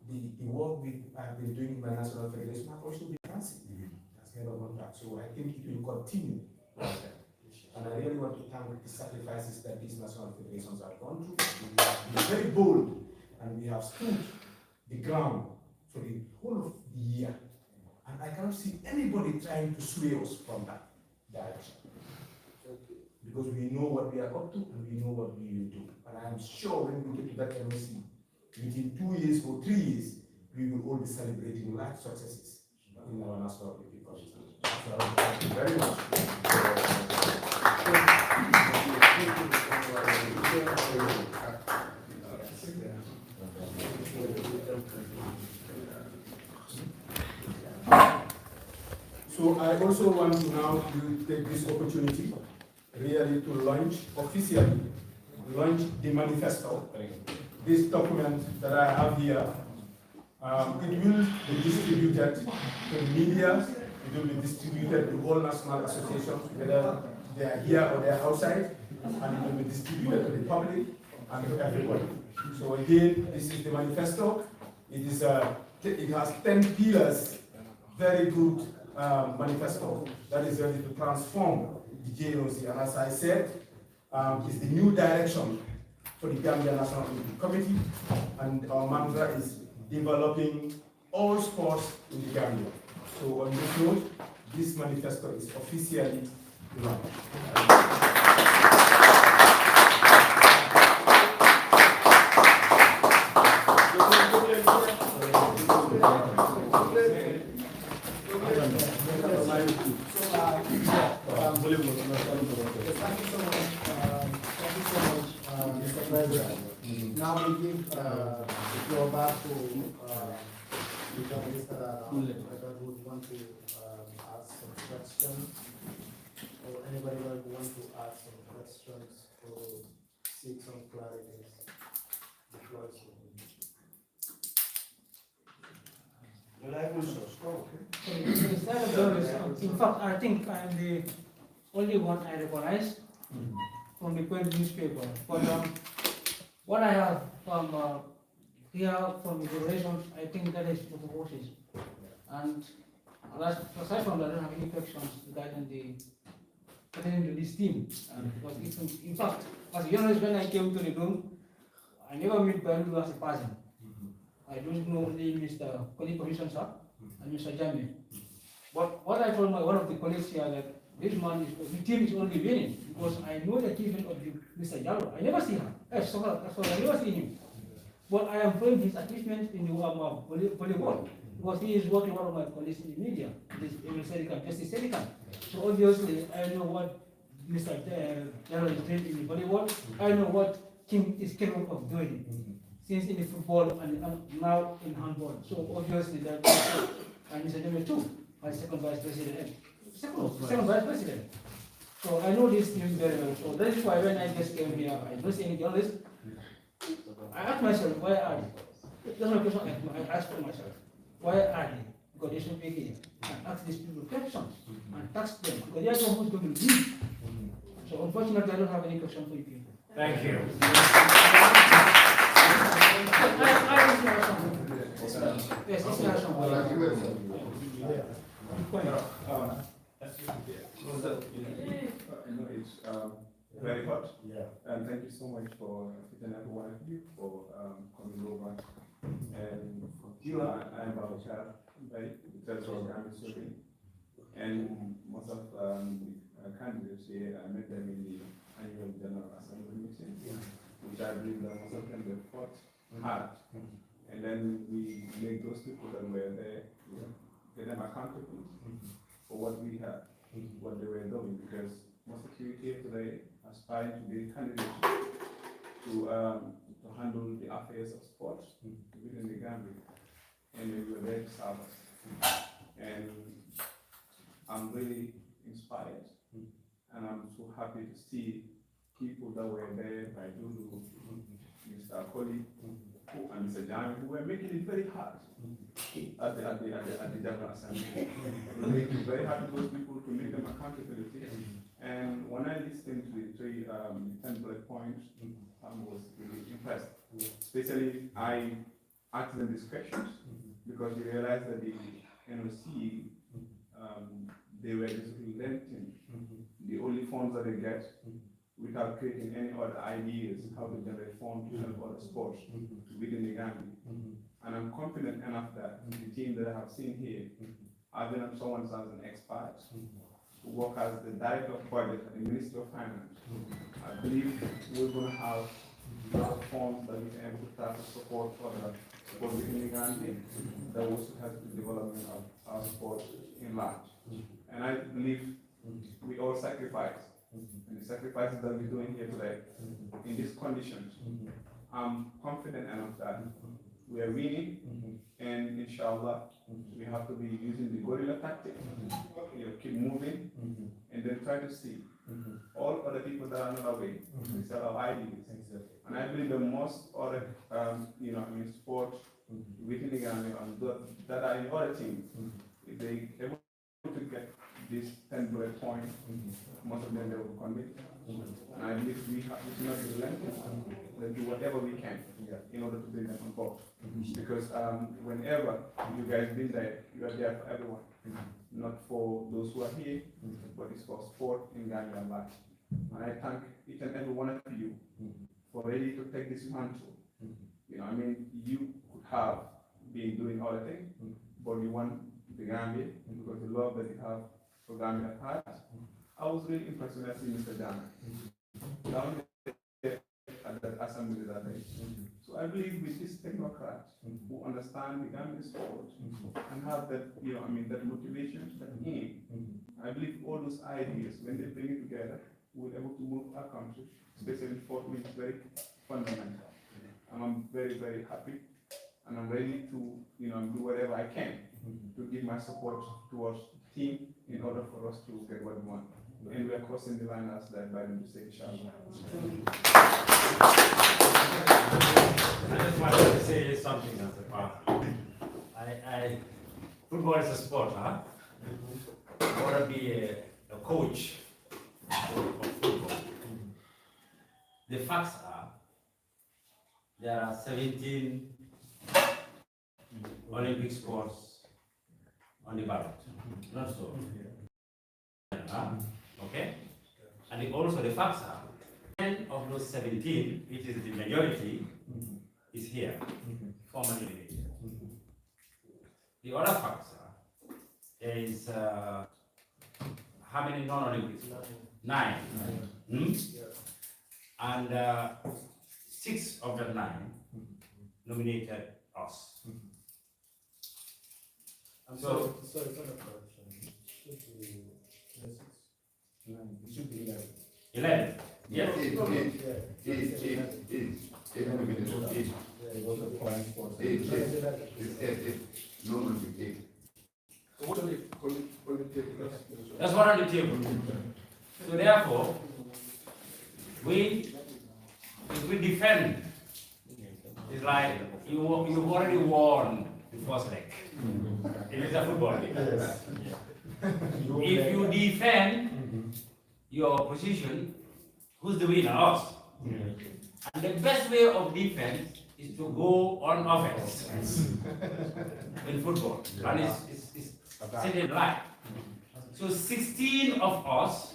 The work I have been doing in my national federation have also been advancing. That's never gone back. So I think it will continue. And I really want to thank the sacrifices that these national federations have gone through. We have been very bold, and we have stood the ground for the whole of the year. And I cannot see anybody trying to sway us from that direction. Because we know what we are up to and we know what we will do. And I am sure when we get to that NOC, within 2 years or 3 years, we will all be celebrating large successes in our national Olympic Committee. So thank you very much. So I also want to now take this opportunity really to officially launch the manifesto. This document that I have here, it will be distributed to the media, it will be distributed to all national associations, whether they are here or they are outside, and it will be distributed to the public and to everybody. So again, this is the manifesto. It has 10 pillars, very good manifesto that is ready to transform the JNOC. And as I said, it's the new direction for the Gambia National Olympic Committee, and our mantra is developing all sports in the Gambia. So on this note, this manifesto is officially launched. Now we give the floor back to the journalists that would want to ask some questions, or anybody that would want to ask some questions or seek some clarity. The floor is yours. In fact, I think I am the only one I recognize from the Queen newspaper. But what I have from here from the generations, I think that is what the horses. And aside from that, I don't have any questions regarding the pertaining to this team. Because in fact, as a journalist, when I came to the room, I never met Bandu as a person. I don't know only Mr. Colleague Commission Sir and Mr. Jami. But what I told one of the colleagues here that this man is, the team is only winning because I know the achievement of Mr. Jallo. I never see him. I never see him. But I am following his achievement in the volleyball because he is working one of my colleagues in the media, this Justice Serikan. So obviously, I know what Mr. General is doing in the volleyball. I know what Kim is capable of doing since in the football and now in handball. So obviously that and Mr. General too, my second vice president, second vice president. So I know this team very well. So that's why when I just came here, I don't see any journalists. I asked myself, why are they? That's my question I asked for myself. Why are they? Because they should be here and ask these people questions and task them because they are the ones who's going to lead. So unfortunately, I don't have any question for you people. Thank you. I still have something. Yes, I still have something. I know it's very hot. Yeah. And thank you so much for each and every one of you for coming over. And I am Babachar, right? That's what I'm serving. And most of the candidates here, I met them in the annual General Assembly meeting, which I believe that most of them they fought hard. And then we make those people that were there, get them accountable for what we had, what they were doing, because most of you here today aspiring to be candidates to handle the affairs of sport within the Gambia, and we were there to serve us. And I'm really inspired, and I'm so happy to see people that were there by Dodou, Mr. Akoli, and Mr. Jami, who were making it very hard at the General Assembly. We make it very hard for those people to make them accountability. And when I listened to the 10 bullet points, I was really impressed. Especially, I asked them these questions because you realize that the NOC, they were just relenting the only funds that they get without creating any other ideas how to generate funds to help other sports within the Gambia. And I'm confident enough that the team that I have seen here, I've been someone as an expert, who work as the director of budget at the Ministry of Finance. I believe we're going to have a lot of funds that we can able to start to support other sport within the Gambia that will also help the development of our sport in large. And I believe we all sacrifice, and the sacrifices that we're doing here today in these conditions, I'm confident enough that we are winning, and inshallah, we have to be using the gorilla tactic, keep moving, and then try to see all other people that are not away, we sell our ideas. And I believe the most other, sport within the Gambia that are in other teams, if they able to get this 10 bullet points, most of them they will commit. And I believe we should not be relentless. Let's do whatever we can in order to bring them on board. Because whenever you guys been there, you are there for everyone. Not for those who are here, but it's for sport in Ghana and large. And I thank each and every one of you for ready to take this mantle. You could have been doing other things, but you want the Gambia because the love that you have for Gambia at heart. I was really impressed when I see Mr. Jana down there at that assembly that day. So I believe with these technocrats who understand the Gambian sport and have that, that motivation, that aim, I believe all those ideas, when they bring it together, we're able to move our country, especially sport, which is very fundamental. And I'm very, very happy, and I'm ready to, do whatever I can to give my support towards the team in order for us to get what we want. And we are crossing the line as that by them to say, inshallah. I just wanted to say something as a part. Football is a sport, huh? I want to be a coach of football. The facts are, there are 17 Olympic sports on the ballot. Not so. Okay? And also the facts are, 10 of those 17, which is the majority, is here, formally here. The other facts are, there is, how many non-Olympics? 9. And 6 of the 9, nominated us. I'm So- sorry for the correction. It should be 11. 11. Yes. Eight. Yeah, it was a point for. So what are they That's what on the table. So therefore, if we defend, it's like you've already won the first leg. It is a football game. Yes. If you defend your position, who's the winner? Us. And the best way of defense is to go on offense in football. And it's stated right. So 16 of us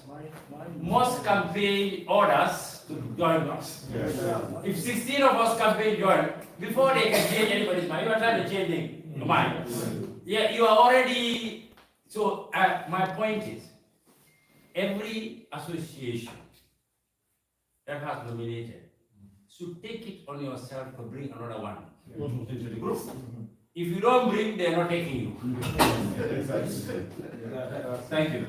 must campaign orders to join us. If 16 of us campaign join, before they can change anybody's mind, you are trying to change the mind. Yeah, you are already, so my point is, every association that has nominated should take it on yourself to bring another one into the group. If you don't bring, they're not taking you. Thank you.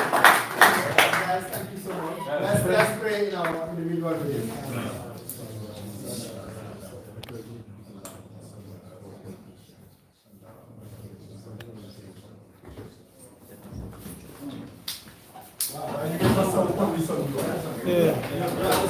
Guys, thank you so much. Let's pray in our individual ways. Wow, I think that's some-